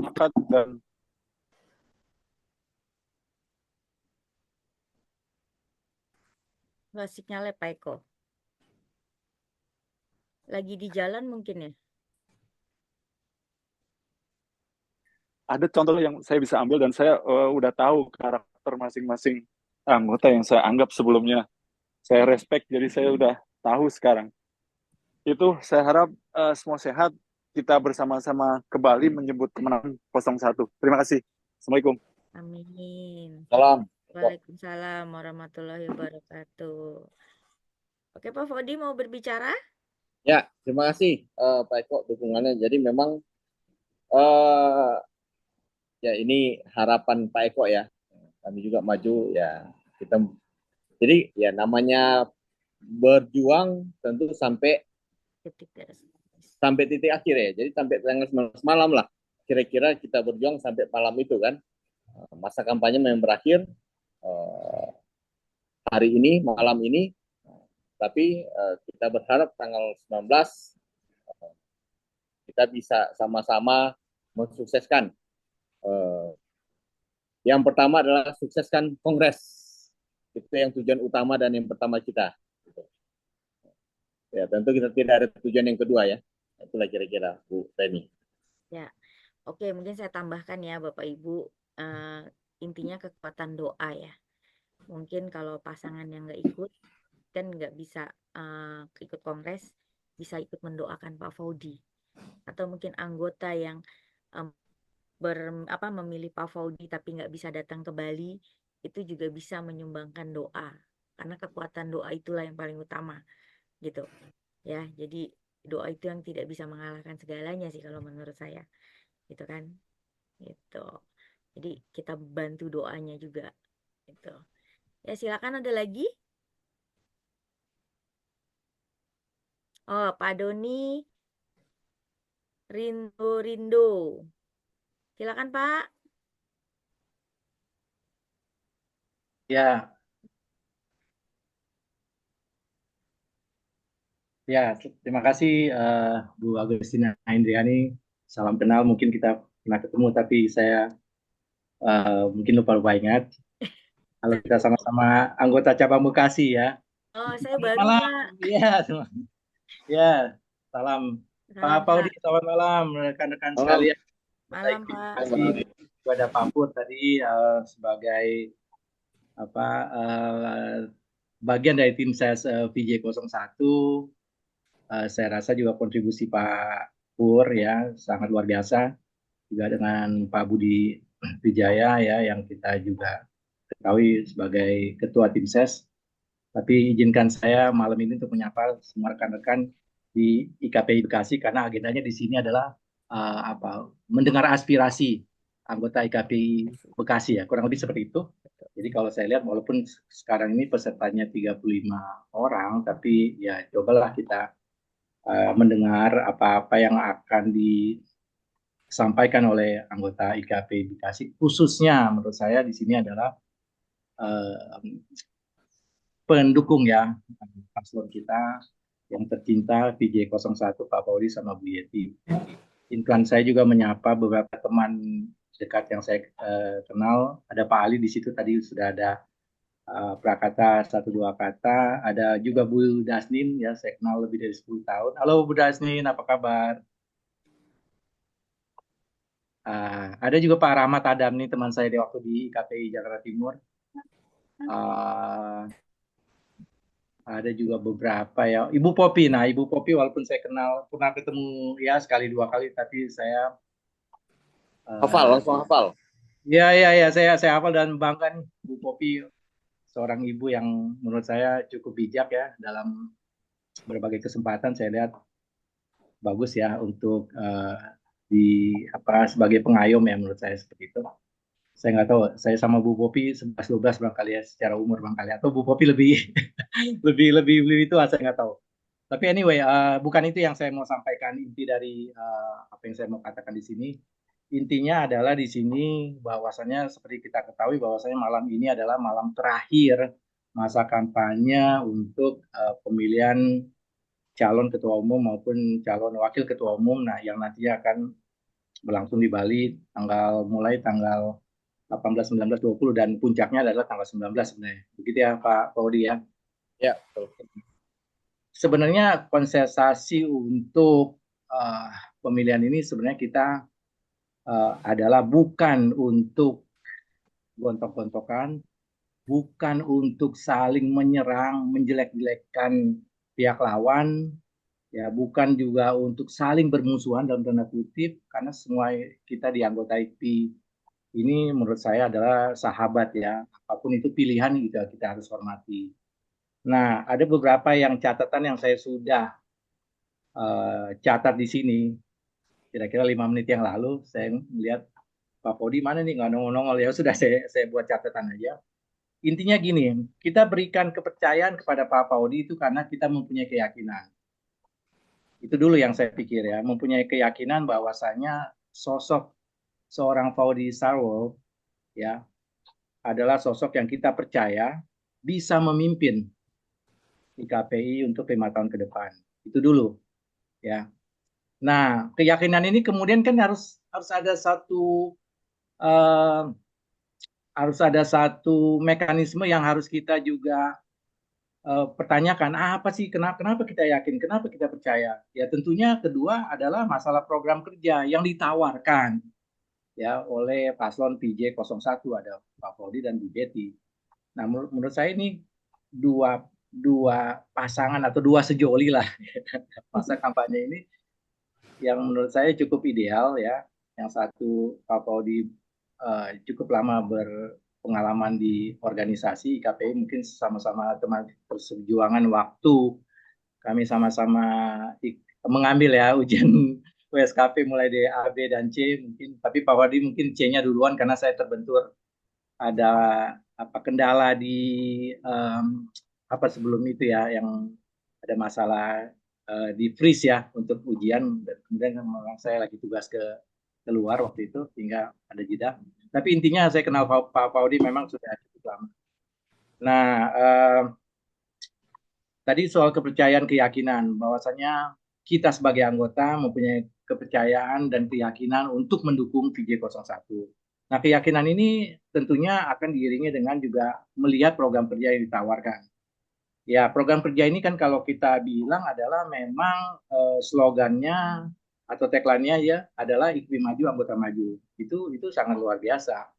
makan dan Nggak sinyalnya Pak Eko. Lagi di jalan mungkin ya? ada contoh yang saya bisa ambil dan saya udah tahu karakter masing-masing anggota yang saya anggap sebelumnya saya respect, jadi saya udah tahu sekarang. Itu saya harap semua sehat, kita bersama-sama ke Bali menyebut kemenangan 01. Terima kasih. Assalamualaikum. Amin. salam. Waalaikumsalam warahmatullahi wabarakatuh. Oke, Pak Fodi mau berbicara? Ya, terima kasih Pak Eko dukungannya. Jadi memang eh ya ini harapan Pak Eko ya. Kami juga maju ya. Jadi ya namanya berjuang tentu sampai titik akhir ya. Jadi sampai tanggal 19 malam lah. Kira-kira kita berjuang sampai malam itu kan. Masa kampanye memang berakhir hari ini, malam ini. Tapi kita berharap tanggal 19 kita bisa sama-sama mensukseskan. Yang pertama adalah sukseskan kongres. Itu yang tujuan utama dan yang pertama kita. Ya, tentu kita tidak ada tujuan yang kedua ya. Itulah kira-kira Bu Reni. Ya, oke, mungkin saya tambahkan ya Bapak Ibu, intinya kekuatan doa ya. Mungkin kalau pasangan yang nggak ikut, kan nggak bisa ikut kongres, bisa ikut mendoakan Pak Faudi. Atau mungkin anggota yang memilih Pak Faudi tapi nggak bisa datang ke Bali, itu juga bisa menyumbangkan doa. Karena kekuatan doa itulah yang paling utama. Gitu ya, jadi doa itu yang tidak bisa mengalahkan segalanya sih kalau menurut saya, gitu kan, gitu. Jadi kita bantu doanya juga, gitu ya. Silakan, ada lagi. Oh, Pak Doni Rindo, silakan Pak. Ya, ya, terima kasih Bu Agustina Indriani. Salam kenal, mungkin kita pernah ketemu tapi saya mungkin lupa ingat. Kalau kita sama-sama anggota cabang Bekasi ya. Oh, saya baru malam. Pak. Iya, ya, salam. Pak Paudi, selamat malam rekan-rekan sekalian. Malam Pak. Ada Pak Pur tadi sebagai bagian dari tim ses VJ01. Saya rasa juga kontribusi Pak Pur ya sangat luar biasa, juga dengan Pak Budi Wijaya ya yang kita juga ketahui sebagai ketua tim ses. Tapi izinkan saya malam ini untuk menyapa semua rekan-rekan di IKPI Bekasi karena agendanya di sini adalah mendengar aspirasi anggota IKPI Bekasi ya, kurang lebih seperti itu. Jadi kalau saya lihat walaupun sekarang ini pesertanya 35 orang, tapi ya cobalah kita mendengar apa-apa yang akan disampaikan oleh anggota IKPI Bekasi. Khususnya menurut saya di sini adalah pendukung ya paslon kita yang tercinta VJ01 Pak Pauli sama Bu Yeti. Intan saya juga menyapa beberapa teman dekat yang saya kenal. Ada Pak Ali di situ tadi sudah ada prakata 1-2 kata. Ada juga Bu Dasnin ya, saya kenal lebih dari 10 tahun. Halo Bu Dasnin, apa kabar? Ada juga Pak Rahmat Adam nih teman saya di waktu di KPI Jakarta Timur. Ada juga beberapa ya. Ibu Popi, nah Ibu Popi walaupun saya kenal pernah ketemu ya sekali 2 kali, tapi saya langsung hafal. Ya, saya hafal dan bangga nih Bu Popi, seorang ibu yang menurut saya cukup bijak ya dalam berbagai kesempatan. Saya lihat bagus ya untuk sebagai pengayom ya menurut saya seperti itu. Saya nggak tahu, saya sama Bu Popi 11-12 barangkali ya secara umur barangkali, atau Bu Popi lebih lebih tua, saya nggak tahu. Tapi anyway, bukan itu yang saya mau sampaikan. Inti dari apa yang saya mau katakan di sini, intinya adalah di sini bahwasannya seperti kita ketahui bahwasannya malam ini adalah malam terakhir masa kampanye untuk pemilihan calon ketua umum maupun calon wakil ketua umum. Nah, yang nantinya akan berlangsung di Bali mulai tanggal 18, 19, 20 dan puncaknya adalah tanggal 19 sebenarnya. Begitu ya Pak Paudi ya? Ya, betul. Sebenarnya konsentrasi untuk pemilihan ini sebenarnya kita adalah bukan untuk gontok-gontokan, bukan untuk saling menyerang, menjelek-jelekkan pihak lawan, ya bukan juga untuk saling bermusuhan dalam tanda kutip, karena semua kita di anggota IKPI ini menurut saya adalah sahabat ya, apapun itu pilihan kita harus hormati. Nah, ada beberapa catatan yang saya sudah catat di sini. Kira-kira 5 menit yang lalu saya melihat Pak Podi mana nih nggak nongol-nongol, ya sudah saya buat catatan aja. Intinya gini, kita berikan kepercayaan kepada Pak Paudi itu karena kita mempunyai keyakinan. Itu dulu yang saya pikir ya, mempunyai keyakinan bahwasanya sosok seorang Paudi Sarwo ya adalah sosok yang kita percaya bisa memimpin IKPI untuk 5 tahun ke depan. Itu dulu ya. Nah, keyakinan ini kemudian kan harus ada satu mekanisme yang harus kita juga pertanyakan, apa sih kenapa kita yakin, kenapa kita percaya? Ya tentunya kedua adalah masalah program kerja yang ditawarkan ya oleh paslon PJ01, ada Pak Paudi dan Bu Betty. Nah, menurut saya ini dua pasangan atau dua sejoli lah masa kampanye ini yang menurut saya cukup ideal ya. Yang satu Pak Paudi cukup lama berpengalaman di organisasi IKPI, mungkin sama-sama teman perjuangan waktu kami sama-sama mengambil ya ujian USKP mulai dari A, B, dan C mungkin, tapi Pak Wadi mungkin C-nya duluan karena saya terbentur ada kendala di sebelum itu ya, yang ada masalah di freeze ya untuk ujian, dan kemudian memang saya lagi tugas keluar waktu itu hingga ada jeda. Tapi intinya saya kenal Pak Paudi memang sudah cukup lama. Nah, tadi soal kepercayaan, keyakinan bahwasanya kita sebagai anggota mempunyai kepercayaan dan keyakinan untuk mendukung VJ01. Nah, keyakinan ini tentunya akan diiringi dengan juga melihat program kerja yang ditawarkan. Ya, program kerja ini kan kalau kita bilang adalah memang slogannya atau tagline-nya ya adalah IKPI maju, anggota maju. Itu sangat luar biasa.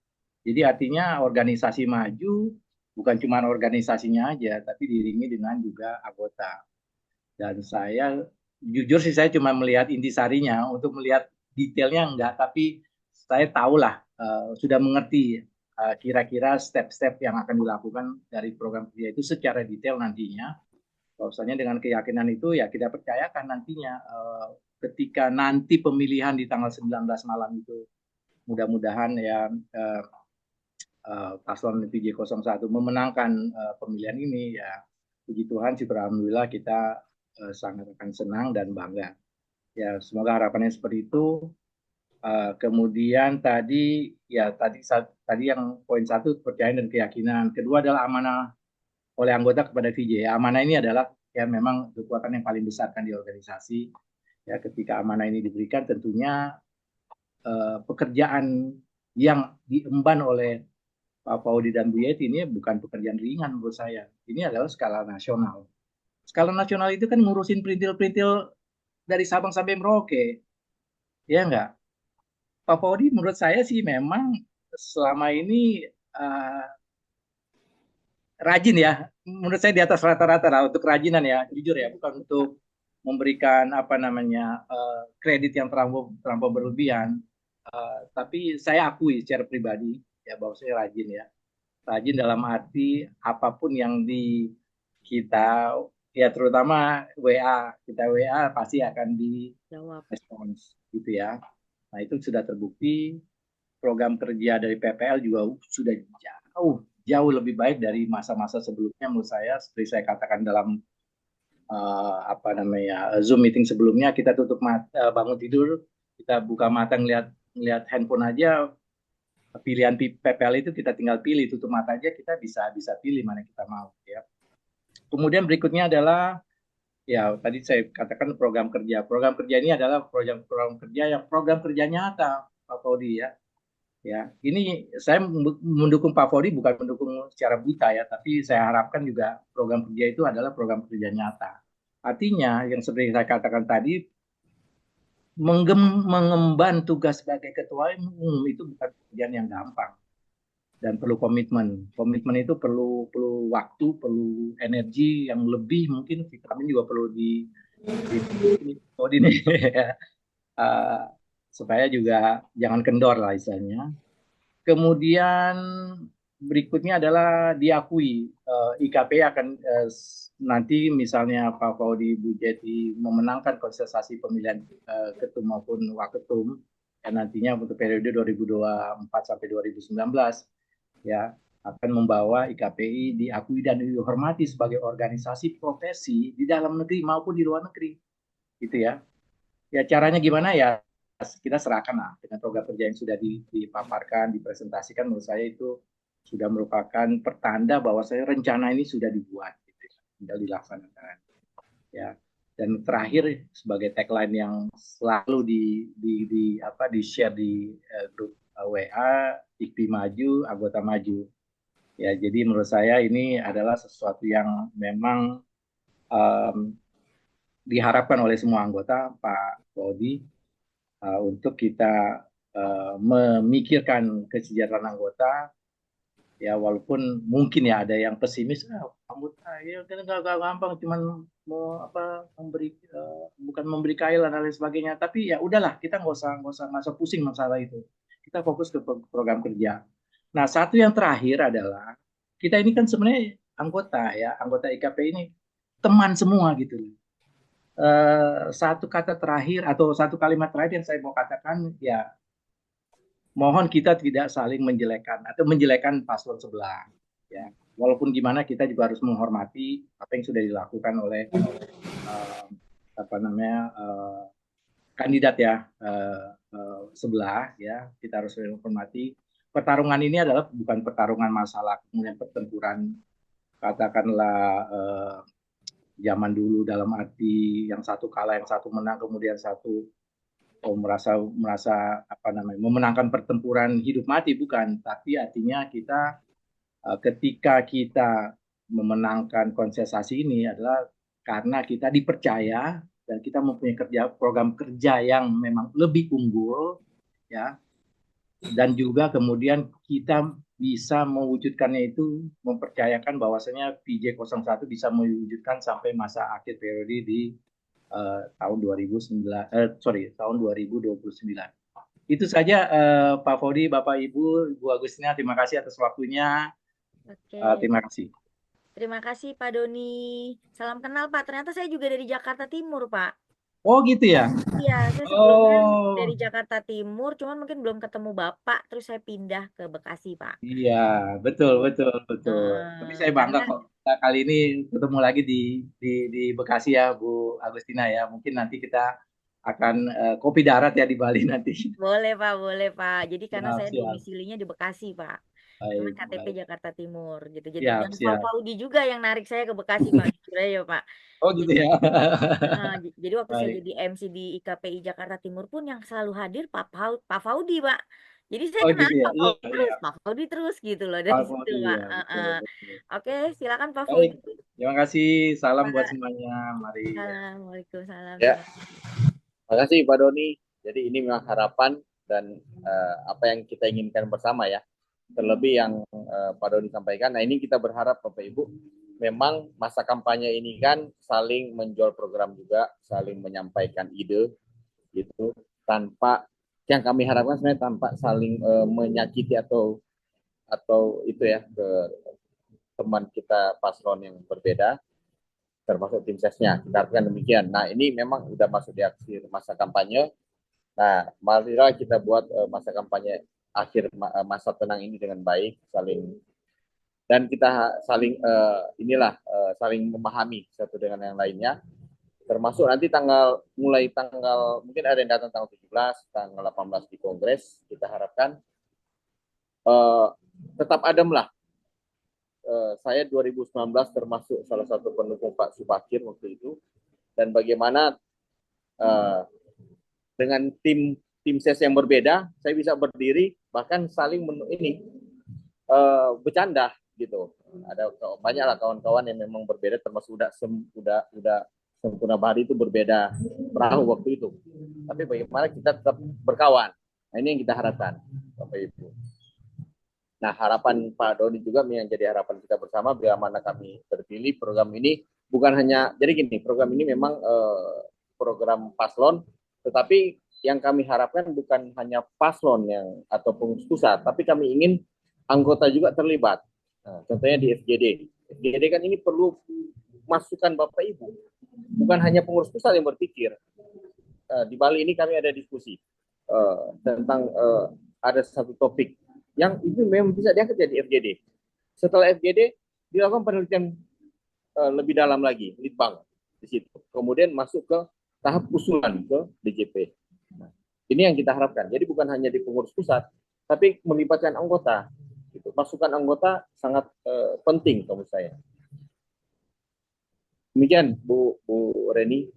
Jadi artinya organisasi maju bukan cuma organisasinya aja, tapi diiringi dengan juga anggota. Dan saya jujur sih saya cuma melihat intisarinya, untuk melihat detailnya enggak, tapi saya tahulah sudah mengerti kira-kira step-step yang akan dilakukan dari program kerja itu secara detail nantinya. Bahwasanya dengan keyakinan itu ya kita percayakan nantinya ketika nanti pemilihan di tanggal 19 malam itu mudah-mudahan ya paslon PJ01 memenangkan pemilihan ini ya puji Tuhan sih alhamdulillah kita sangat akan senang dan bangga. Ya semoga harapannya seperti itu. Kemudian tadi yang poin 1 kepercayaan dan keyakinan. Kedua adalah amanah oleh anggota kepada VJ. Amanah ini adalah ya memang kekuatan yang paling besar kan di organisasi. Ya ketika amanah ini diberikan tentunya pekerjaan yang diemban oleh Pak Paudi dan Bu Yeti ini bukan pekerjaan ringan menurut saya. Ini adalah skala nasional. Skala nasional itu kan ngurusin perintil-perintil dari Sabang sampai Merauke. Ya enggak? Pak Paudi menurut saya sih memang selama ini rajin ya. Menurut saya di atas rata-rata lah untuk kerajinan ya. Jujur ya, bukan untuk memberikan kredit yang terlampau berlebihan. Tapi saya akui secara pribadi ya bahwa saya rajin ya. Rajin dalam arti apapun yang kita ya terutama kita WA pasti akan direspons gitu ya. Nah itu sudah terbukti. Program kerja dari PPL juga sudah jauh lebih baik dari masa-masa sebelumnya menurut saya. Seperti saya katakan dalam Zoom meeting sebelumnya, kita tutup mata, bangun tidur, kita buka mata ngelihat handphone aja, pilihan PPL itu kita tinggal pilih, tutup mata aja kita bisa pilih mana kita mau ya. Kemudian berikutnya adalah ya tadi saya katakan program kerja. Program kerja ini adalah program kerja nyata Pak Paudi ya. Ya, ini saya mendukung Pak Paudi bukan mendukung secara buta ya, tapi saya harapkan juga program kerja itu adalah program kerja nyata. Artinya yang seperti saya katakan tadi, mengemban tugas sebagai ketua umum itu bukan pekerjaan yang gampang dan perlu komitmen. Komitmen itu perlu waktu, perlu energi yang lebih, mungkin vitamin juga perlu di supaya juga jangan kendor lah istilahnya. Kemudian berikutnya adalah diakui IKP akan nanti misalnya Pak Paudi Bu Yeti memenangkan kontestasi pemilihan ketum maupun waketum ya nantinya untuk periode 2024 sampai 2019 ya akan membawa IKPI diakui dan dihormati sebagai organisasi profesi di dalam negeri maupun di luar negeri gitu ya. Ya caranya gimana ya kita serahkan lah dengan program kerja yang sudah dipaparkan, dipresentasikan, menurut saya itu sudah merupakan pertanda bahwa saya rencana ini sudah dibuat, gitu, tinggal dilaksanakan. Ya. Dan terakhir sebagai tagline yang selalu di share di grup WA, IKPI maju, anggota maju. Ya, jadi menurut saya ini adalah sesuatu yang memang diharapkan oleh semua anggota Pak Paudi. Untuk kita memikirkan kesejahteraan anggota, ya walaupun mungkin ya ada yang pesimis, anggota ya kan nggak gampang, cuman mau bukan memberi kail dan lain sebagainya. Tapi ya udahlah, kita nggak usah pusing masalah itu. Kita fokus ke program kerja. Nah satu yang terakhir adalah kita ini kan sebenarnya anggota IKP ini teman semua gitu. Satu kata terakhir atau satu kalimat terakhir yang saya mau katakan ya mohon kita tidak saling menjelekkan paslon sebelah ya walaupun gimana kita juga harus menghormati apa yang sudah dilakukan oleh kandidat ya sebelah ya kita harus menghormati. Pertarungan ini adalah bukan pertarungan masalah kemudian pertempuran katakanlah zaman dulu dalam arti yang satu kalah yang satu menang kemudian satu merasa memenangkan pertempuran hidup mati, bukan, tapi artinya kita ketika kita memenangkan kontestasi ini adalah karena kita dipercaya dan kita mempunyai program kerja yang memang lebih unggul ya dan juga kemudian kita bisa mewujudkannya itu mempercayakan bahwasanya PJ01 bisa mewujudkan sampai masa akhir periode di tahun 2029. Itu saja Pak Paudi, Bapak Ibu, Bu Agustina, terima kasih atas waktunya. Oke. Terima kasih. Terima kasih Pak Doni. Salam kenal Pak. Ternyata saya juga dari Jakarta Timur Pak. Oh gitu ya? Iya, saya sebelumnya Oh dari Jakarta Timur, cuman mungkin belum ketemu Bapak, terus saya pindah ke Bekasi Pak. iya, betul, betul, betul. Tapi saya bangga Karena kok kita kali ini ketemu lagi di Bekasi ya, Bu Agustina ya. Mungkin nanti kita akan kopi darat ya di Bali nanti. boleh Pak, boleh Pak. Jadi karena Siap, saya siap. domisilinya di Bekasi Pak. Cuman Baik, KTP baik. Jakarta Timur gitu. Jadi Siap, dan Pak siap. Faudi juga yang narik saya ke Bekasi Pak, jujur aja Pak. Oh gitu Jadi ya. jadi waktu saya Baik. jadi MC di IKPI Jakarta Timur pun yang selalu hadir Pak Faudi Pak. Jadi saya Oh kenal gitu ya. Iya, iya. Pak Faudi terus gitu loh dari Pak situ Fauzi Pak. ya, betul, Heeh. betul. Oke, silakan Pak Baik, Faudi. terima kasih. Salam buat Pak. semuanya. Mari. Waalaikumsalam. Ya, Terima kasih. terima kasih Pak Doni. Jadi ini memang harapan dan apa yang kita inginkan bersama ya. Terlebih yang Pak Doni sampaikan. Nah ini kita berharap Bapak Ibu, memang masa kampanye ini kan saling menjual program juga, saling menyampaikan ide gitu, tanpa yang kami harapkan sebenarnya tanpa saling menyakiti atau itu ya ke teman kita paslon yang berbeda, termasuk tim sesnya. Kita harapkan demikian. Nah ini memang sudah masuk di akhir masa kampanye. Nah marilah kita buat masa kampanye akhir masa tenang ini dengan baik, saling dan kita saling saling memahami satu dengan yang lainnya, termasuk nanti mulai tanggal mungkin ada yang datang tanggal 17, tanggal 18 di Kongres, kita harapkan tetap adem lah. Saya 2019 termasuk salah satu pendukung Pak Subakir waktu itu, dan bagaimana dengan tim ses yang berbeda, saya bisa berdiri bahkan saling bercanda gitu. Ada banyaklah kawan-kawan yang memang berbeda, termasuk udah Sempurna Bahari itu berbeda perahu waktu itu. Tapi bagaimana kita tetap berkawan. Nah ini yang kita harapkan, Bapak Ibu. Nah harapan Pak Doni juga yang jadi harapan kita bersama, bila mana kami terpilih, program ini bukan hanya, jadi gini, program ini memang program paslon, tetapi yang kami harapkan bukan hanya paslon atau pengurus pusat, tapi kami ingin anggota juga terlibat. Nah, contohnya di FGD. FGD kan ini perlu masukan Bapak Ibu. Bukan hanya pengurus pusat yang berpikir. Di Bali ini kami ada diskusi tentang ada satu topik yang itu memang bisa diangkat jadi FGD. Setelah FGD dilakukan penelitian lebih dalam lagi, litbang di situ. Kemudian masuk ke tahap usulan ke DJP. Nah, ini yang kita harapkan. Jadi bukan hanya di pengurus pusat, tapi melibatkan anggota. Gitu. Masukan anggota sangat penting menurut saya. Demikian Bu Reni.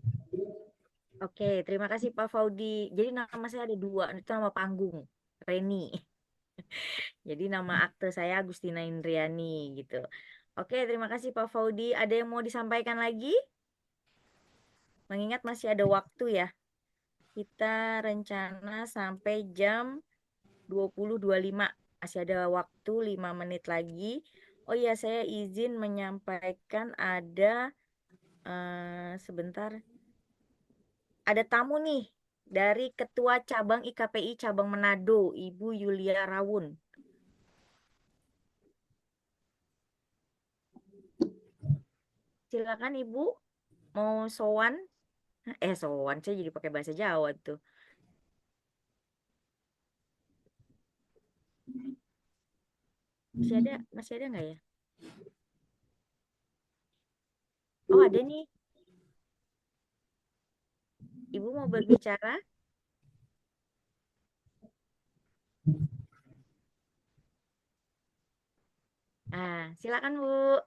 Oke, terima kasih Pak Faudi. Jadi nama saya ada 2, itu nama panggung, Reni. Jadi nama akte saya Agustina Indriani gitu. Oke, terima kasih Pak Faudi. Ada yang mau disampaikan lagi? Mengingat masih ada waktu ya. Kita rencana sampai jam 20.25. Masih ada waktu 5 menit lagi. Oh iya, saya izin menyampaikan ada sebentar. Ada tamu nih dari Ketua Cabang IKPI Cabang Manado, Ibu Yulia Rawun. Silakan Ibu, mau sowan? Sowan, saya jadi pakai bahasa Jawa tuh. Masih ada nggak ya? Oh ada nih. Ibu mau berbicara? Silakan Bu.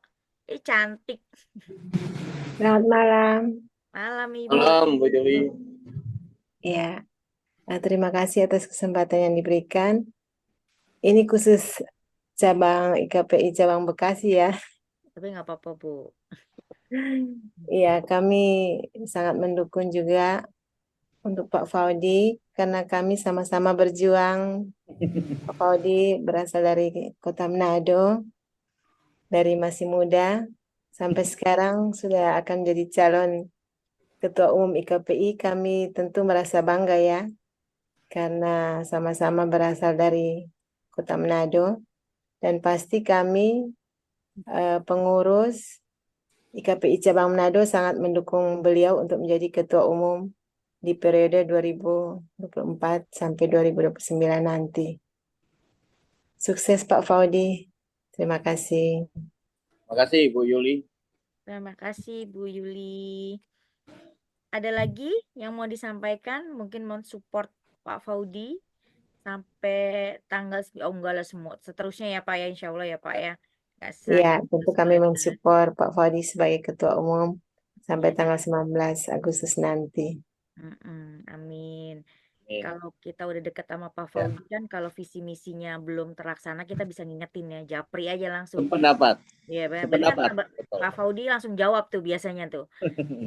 Cantik. Selamat malam. Malam Ibu. Malam Bu Juli. Ya, terima kasih atas kesempatan yang diberikan. Ini khusus cabang IKPI cabang Bekasi ya. Tapi nggak apa-apa Bu. Iya, kami sangat mendukung juga untuk Pak Faudi karena kami sama-sama berjuang. Pak Faudi berasal dari Kota Manado, dari masih muda sampai sekarang sudah akan jadi calon Ketua Umum IKPI. Kami tentu merasa bangga ya, karena sama-sama berasal dari Kota Manado, dan pasti kami pengurus IKPI Cabang Manado sangat mendukung beliau untuk menjadi Ketua Umum di periode 2024 sampai 2029 nanti. Sukses Pak Faudi. Terima kasih. Terima kasih Bu Yuli. Terima kasih Bu Yuli. Ada lagi yang mau disampaikan? Mungkin mau support Pak Faudi sampai tanggal enggak lah semua seterusnya ya Pak ya, insya Allah ya Pak ya. Nggak Ya, sakit tentu kami mensupport Pak Faudi sebagai Ketua Umum sampai tanggal 19 Agustus nanti. Amin. Kalau kita udah deket sama Pak Faudi kan, kalau visi misinya belum terlaksana kita bisa ngingetin ya, japri aja langsung. Pendapat. Iya, berarti kan Pendapat. Pak Faudi langsung jawab tuh biasanya tuh.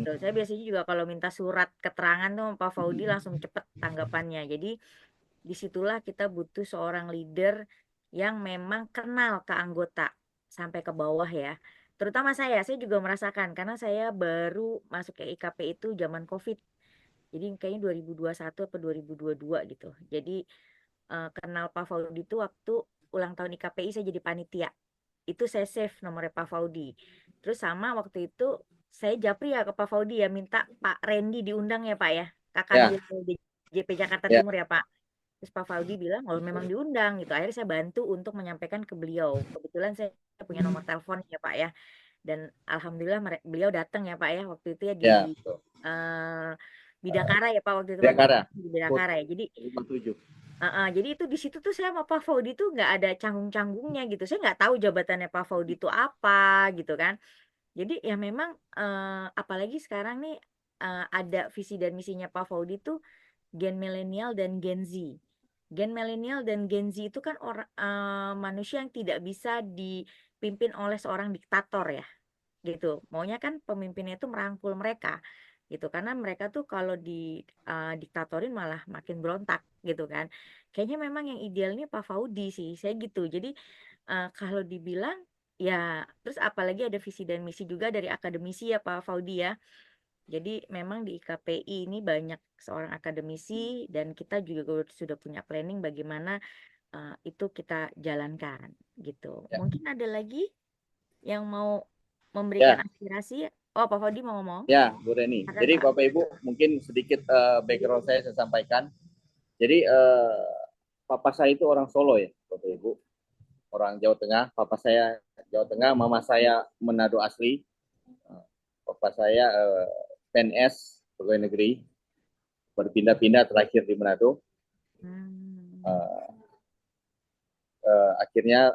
Tuh, saya biasanya juga kalau minta surat keterangan tuh Pak Faudi langsung cepet tanggapannya. Jadi disitulah kita butuh seorang leader yang memang kenal ke anggota sampai ke bawah ya. Terutama saya juga merasakan karena saya baru masuk ke IKP itu zaman COVID. Jadi kayaknya 2021 atau 2022 gitu. Jadi kenal Pak Faudi itu waktu ulang tahun IKPI saya jadi panitia. Itu saya save nomornya Pak Faudi. Terus sama waktu itu saya japri ya ke Pak Faudi ya, minta Pak Randy diundang ya Pak ya. Kakak JP Jakarta Timur ya Pak. Terus Pak Faudi bilang, oh memang diundang gitu. Akhirnya saya bantu untuk menyampaikan ke beliau. Kebetulan saya punya nomor telepon ya Pak ya. Dan alhamdulillah beliau datang ya Pak ya waktu itu ya di Bidakara ya Pak waktu itu. Bidakara ya. Jadi jadi itu di situ tuh saya sama Pak Faudi tuh nggak ada canggung-canggungnya gitu. Saya nggak tahu jabatannya Pak Faudi itu apa gitu kan. Jadi ya memang apalagi sekarang nih ada visi dan misinya Pak Faudi tuh Gen milenial dan Gen Z. Gen milenial dan Gen Z itu kan manusia yang tidak bisa dipimpin oleh seorang diktator ya, gitu. Maunya kan pemimpinnya itu merangkul mereka, gitu. Karena mereka tuh kalau diktatorin malah makin berontak, gitu kan. Kayaknya memang yang idealnya Pak Faudi sih, saya gitu. Jadi kalau dibilang ya, terus apalagi ada visi dan misi juga dari akademisi ya Pak Faudi ya. Jadi memang di IKPI ini banyak seorang akademisi dan kita juga sudah punya planning bagaimana itu kita jalankan gitu. Mungkin ada lagi yang mau memberikan aspirasi? Oh, Pak Faudi mau ngomong? Ya, Bu Reni. Jadi Bapak Ibu mungkin sedikit background saya sampaikan. Jadi papa saya itu orang Solo ya, Bapak Ibu. Orang Jawa Tengah. Papa saya Jawa Tengah, mama saya Manado asli. Papa saya PNS pegawai negeri, berpindah-pindah terakhir di Manado. Akhirnya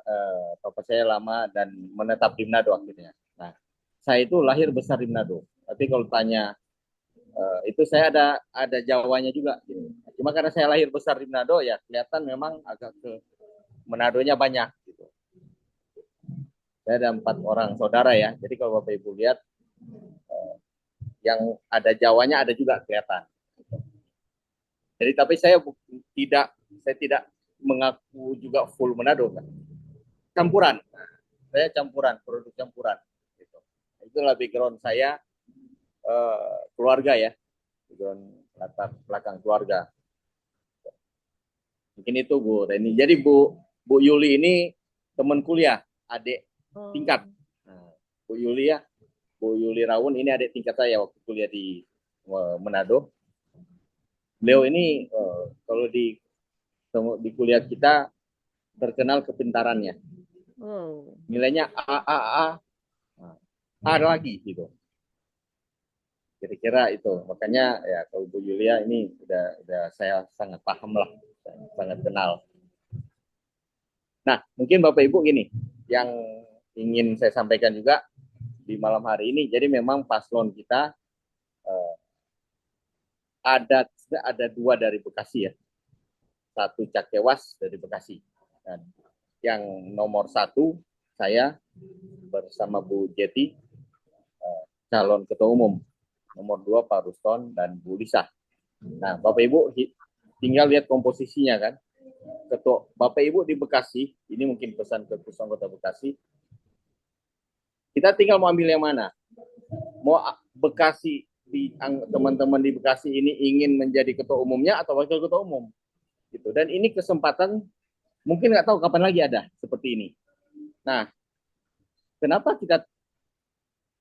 papa saya lama dan menetap di Manado akhirnya. Nah, saya itu lahir besar di Manado. Tapi kalau tanya itu saya ada Jawanya juga. Gitu. Cuma karena saya lahir besar di Manado ya kelihatan memang agak ke Manadonya banyak. Gitu. Saya ada 4 orang saudara ya. Jadi kalau Bapak Ibu lihat yang ada Jawanya ada juga kelihatan. Jadi tapi saya tidak mengaku juga full Manado kan. Campuran. Saya campuran, produk campuran. Gitu. Itulah background saya keluarga ya. Background latar belakang keluarga. Mungkin itu Bu Reni. Jadi Bu Yuli ini teman kuliah, adik tingkat. Bu Yuli Rawun ini adik tingkat saya waktu kuliah di Manado. Beliau ini kalau di kuliah kita terkenal kepintarannya. Nilainya A lagi gitu. Kira-kira itu. Makanya ya kalau Bu Yulia ini udah saya sangat paham lah, sangat kenal. Nah, mungkin Bapak Ibu gini, yang ingin saya sampaikan juga di malam hari ini. Jadi memang paslon kita ada 2 dari Bekasi ya. 1 Cakewas dari Bekasi. Dan yang nomor 1 saya bersama Bu Jeti calon ketua umum. Nomor 2 Pak Ruston dan Bu Lisa. Nah, Bapak Ibu tinggal lihat komposisinya kan. Ketua Bapak Ibu di Bekasi, ini mungkin pesan ke Kota Bekasi. Kita tinggal mau ambil yang mana? Mau Bekasi teman-teman di Bekasi ini ingin menjadi ketua umumnya atau wakil ketua umum? Gitu. Dan ini kesempatan mungkin nggak tahu kapan lagi ada seperti ini. Nah, kenapa kita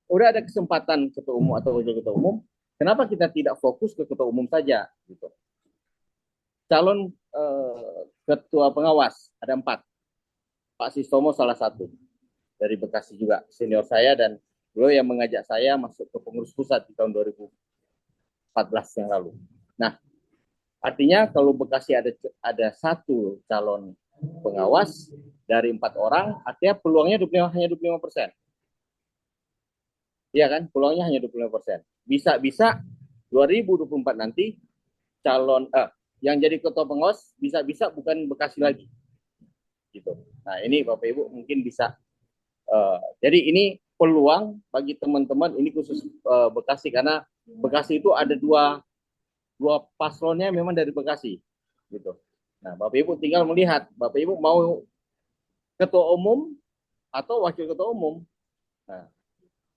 udah ada kesempatan ketua umum atau wakil ketua umum, kenapa kita tidak fokus ke ketua umum saja gitu. Calon ketua pengawas ada 4. Pak Sistomo salah satu dari Bekasi juga, senior saya, dan beliau yang mengajak saya masuk ke pengurus pusat di tahun 2014 yang lalu. Nah, artinya kalau Bekasi ada 1 calon pengawas dari 4 orang, artinya peluangnya hanya 25%. Iya kan, peluangnya hanya 25%. Bisa-bisa 2024 nanti calon yang jadi ketua pengawas bisa-bisa bukan Bekasi lagi, gitu. Nah ini Bapak Ibu mungkin bisa. Jadi ini peluang bagi teman-teman, ini khusus Bekasi, karena Bekasi itu ada dua paslonnya memang dari Bekasi, gitu. Nah Bapak Ibu tinggal melihat, Bapak Ibu mau ketua umum atau wakil ketua umum. Nah,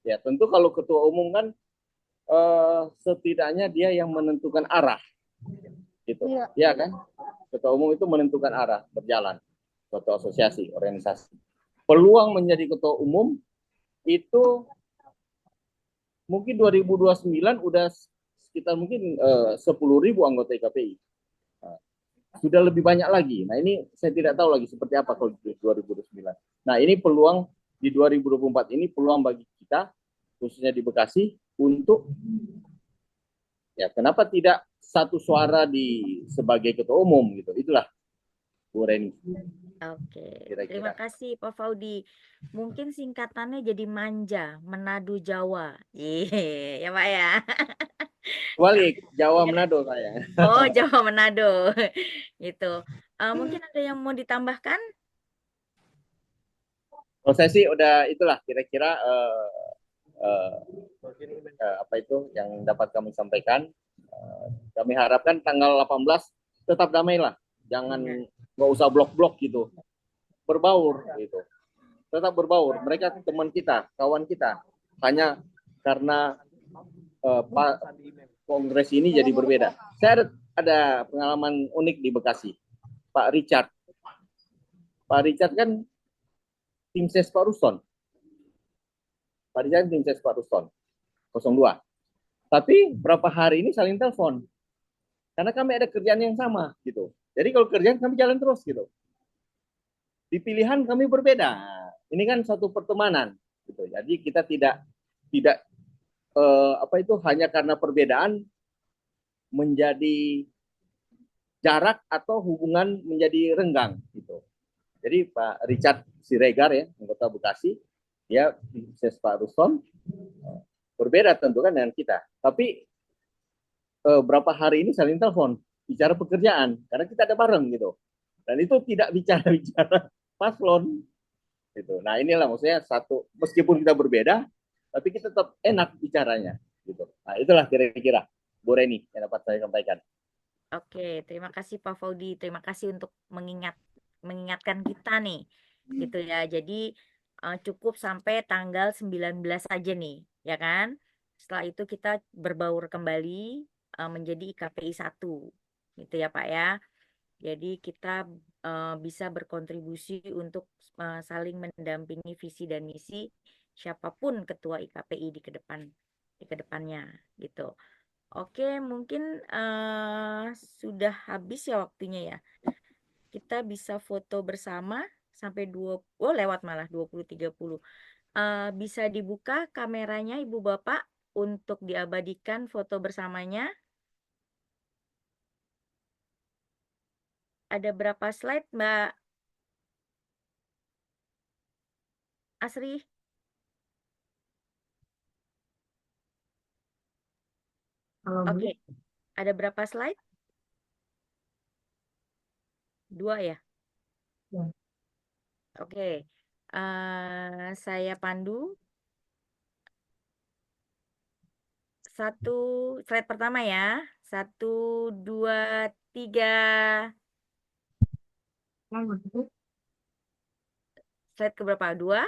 ya tentu kalau ketua umum kan setidaknya dia yang menentukan arah, gitu. Ya kan? Ketua umum itu menentukan arah berjalan suatu asosiasi, organisasi. Peluang menjadi ketua umum itu mungkin 2029 udah sekitar mungkin 10.000 anggota IKPI. Sudah lebih banyak lagi. Nah ini saya tidak tahu lagi seperti apa kalau di 2029. Nah ini peluang di 2024 ini peluang bagi kita, khususnya di Bekasi, untuk ya kenapa tidak satu suara sebagai ketua umum gitu. Itulah Bu Reni. Oke, Kira-kira. terima kasih Pak Faudi. Mungkin singkatannya jadi manja, Manado Jawa. Iya, ya Pak ya. Balik, Jawa Manado saya. Oh, Jawa Manado. Gitu. Mungkin ada yang mau ditambahkan? Kalau saya sih udah itulah kira-kira apa itu yang dapat kami sampaikan. Kami harapkan tanggal 18 tetap damai lah. Jangan nggak usah blok-blok gitu. Berbaur gitu. Tetap berbaur. Mereka teman kita, kawan kita. Hanya karena kongres ini jadi berbeda. Saya ada pengalaman unik di Bekasi. Pak Richard. Pak Richard kan tim ses Pak Ruston. Pak Richard tim ses Pak Ruston. 02. Tapi berapa hari ini saling telepon. Karena kami ada kerjaan yang sama gitu. Jadi kalau kerjaan kami jalan terus gitu. Di pilihan kami berbeda. Ini kan suatu pertemanan gitu. Jadi kita tidak apa itu hanya karena perbedaan menjadi jarak atau hubungan menjadi renggang gitu. Jadi Pak Richard Siregar ya, anggota Bekasi, dia ses Pak Ruston, berbeda tentu kan dengan kita. Tapi berapa hari ini saling telepon, bicara pekerjaan, karena kita ada bareng gitu. Dan itu tidak bicara paslon. Gitu. Nah inilah maksudnya satu, meskipun kita berbeda, tapi kita tetap enak bicaranya. Gitu. Nah itulah kira-kira Bu Reni yang dapat saya sampaikan. Oke, terima kasih Pak Faudi. Terima kasih untuk mengingatkan kita nih. Gitu ya. Jadi cukup sampai tanggal 19 saja nih, ya kan? Setelah itu kita berbaur kembali menjadi IKPI 1. Gitu ya Pak ya. Jadi kita bisa berkontribusi untuk saling mendampingi visi dan misi siapapun ketua IKPI di kedepannya gitu. Oke, mungkin sudah habis ya waktunya ya. Kita bisa foto bersama sampai lewat malah 20.30. Bisa dibuka kameranya Ibu Bapak untuk diabadikan foto bersamanya. Ada berapa slide, Mbak Asri? Oke, ada berapa slide? 2 ya? Oke, saya pandu. 1 slide pertama ya. 1, 2, 3. Slide keberapa? 2?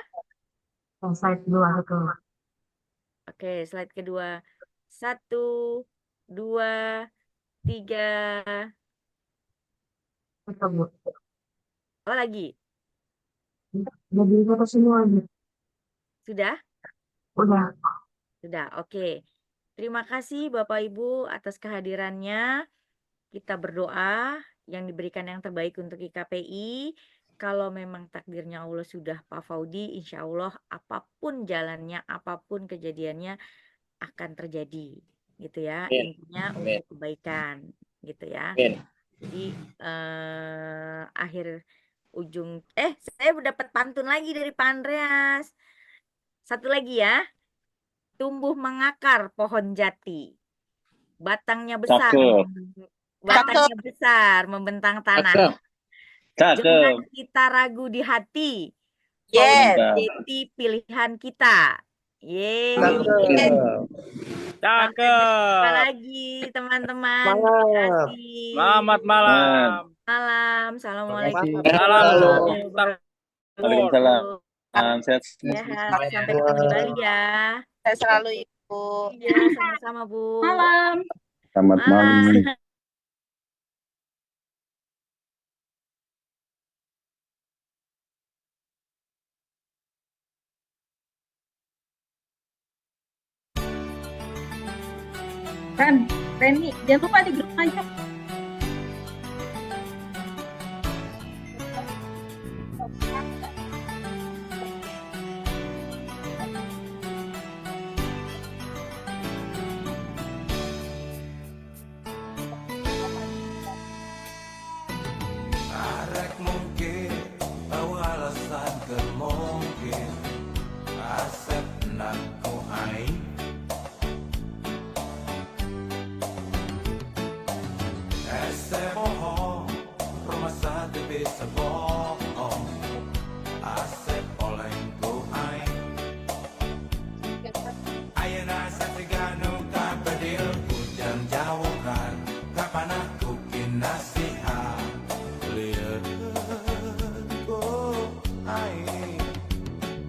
Slide 2 betul. Oke, slide kedua. 1, 2, 3. Betul, Bu. Oh lagi. Jadi foto semua. Sudah? Udah. Sudah, oke. Terima kasih Bapak Ibu atas kehadirannya. Kita berdoa yang diberikan yang terbaik untuk IKPI. Kalau memang takdirnya Allah sudah Pak Faudi, insya Allah apapun jalannya, apapun kejadiannya akan terjadi, gitu ya. Amin. Intinya Amin. untuk kebaikan, gitu ya. Amin. Jadi akhir ujung, saya dapat pantun lagi dari Pak Andreas. Satu lagi ya. Tumbuh mengakar pohon jati, batangnya besar, membentang tanah. Jangan kita ragu di hati. Jadi pilihan kita. Apa lagi teman-teman? Terima kasih. Selamat malam. Malam. Assalamualaikum. Waalaikumsalam. Sehat. Sampai ketemu di Bali ya. Saya selalu Ibu. Iya, sama-sama Bu. Malam. Selamat malam. Reni, jangan lupa di grup aja. Arek mungkin tahu alasan kemungkin asep nakku aing ese bohong rumah sakit bisa bohong asep olengku aing ayeuna satiganu kabadil hujan jauhkan kapan aku kinasihat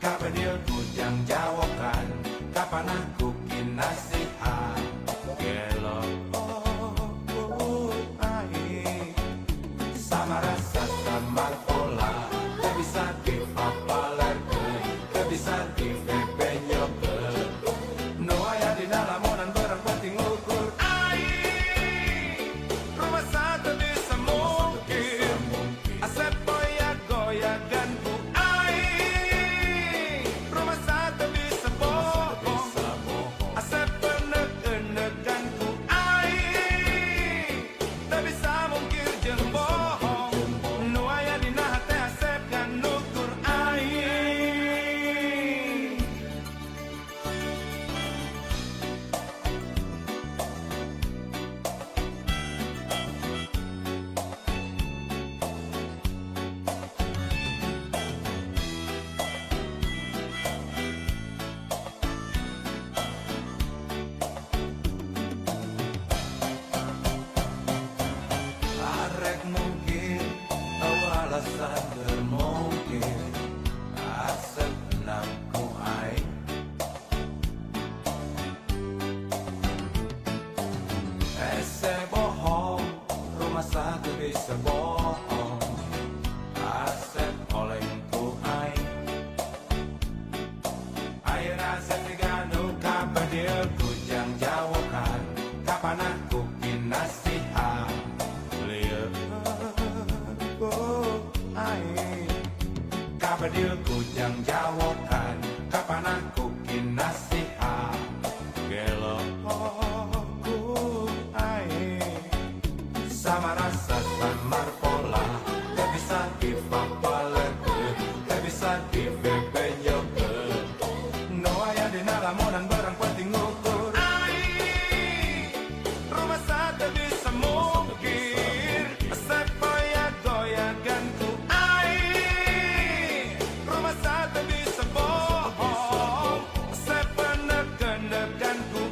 Kapan kujang jawakan kapan aku kinasihat gelo sama rasa sama pola tak bisa dipapalerkeun tak bisa dipepenyokeun no aya dina lamunan barang penting ukur rumah satu bisa mungkin asep goyah-goyagan ku rumah satu bisa bohong asep enek-enekan ku tak bisa mungkir jeung bohong nu aya dina hate asep kan nukur arek mungkin tahu alasan bermungkin asep nakku aing ese bohong rumah satu bisa bohong asep olengku aing ayeuna satiganu kabadil kujang jawakan kapan aku kinasihat kabadil kujang jawakan kapan aku kinasihat gelo sama rasa samar pola tak bisa dipapalerkeun tak bisa dipepenyokeun no aya dina lamunan barang penting ukur rumah satu bisa mungkin asep goyah-goyagan ku rumah satu bisa bohong asep enek-enekan ku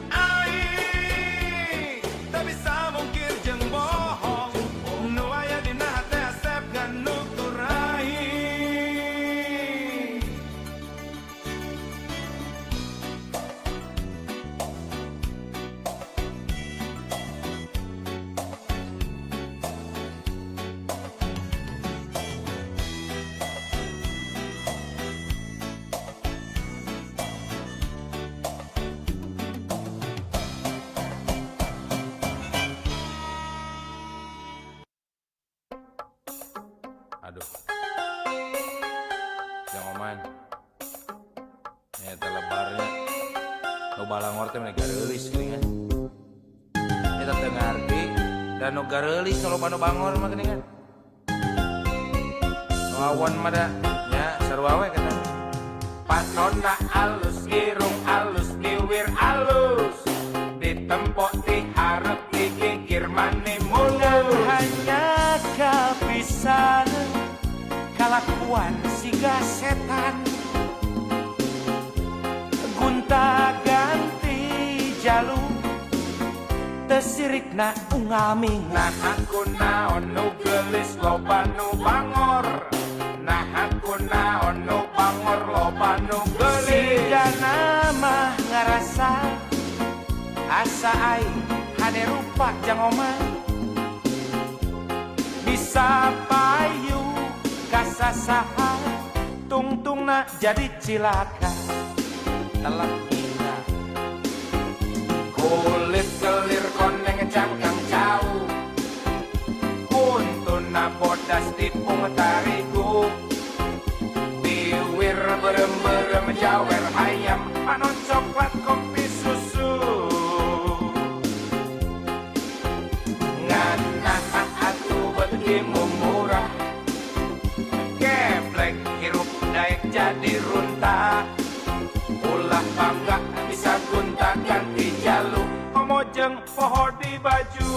tak bisa mungkir jeung bohong nu aya dina hate asep kan nutur aing balangor teh mereka reulis geuning kan. Eta teu ngarti dan nu gareulis nu loba nu bangor mah geuning kan. Nu awan mah da nya sarua we kata. Patona alus irung alus bibir alus ditempok diharap dikikir mani mulus hanya kepisan kalakuan siga setan gunta ganti jalur tesirikna ungaming nah aku naon nu gelis loba nu bangor nah aku naon nu bangor loba nu gelis siga nama ngarasa asa aing hade rupa jang omah bisa payu kasasaha tungtungna jadi cilaka telak kita kulit kelir koneng cangkang jauh kuntuna bodas tipung tarigu biwir berem-berem jawer ayam panon coklat kopi susu ngana atuh begimu murah geblek hirup daek jadi runta ulah bangga bisa gunta ganti jaluk pemojeng poho di baju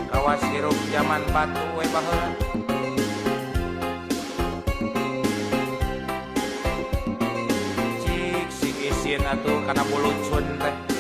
kawas hirup zaman batu we baheula cik si isin atuh kana bulucun teh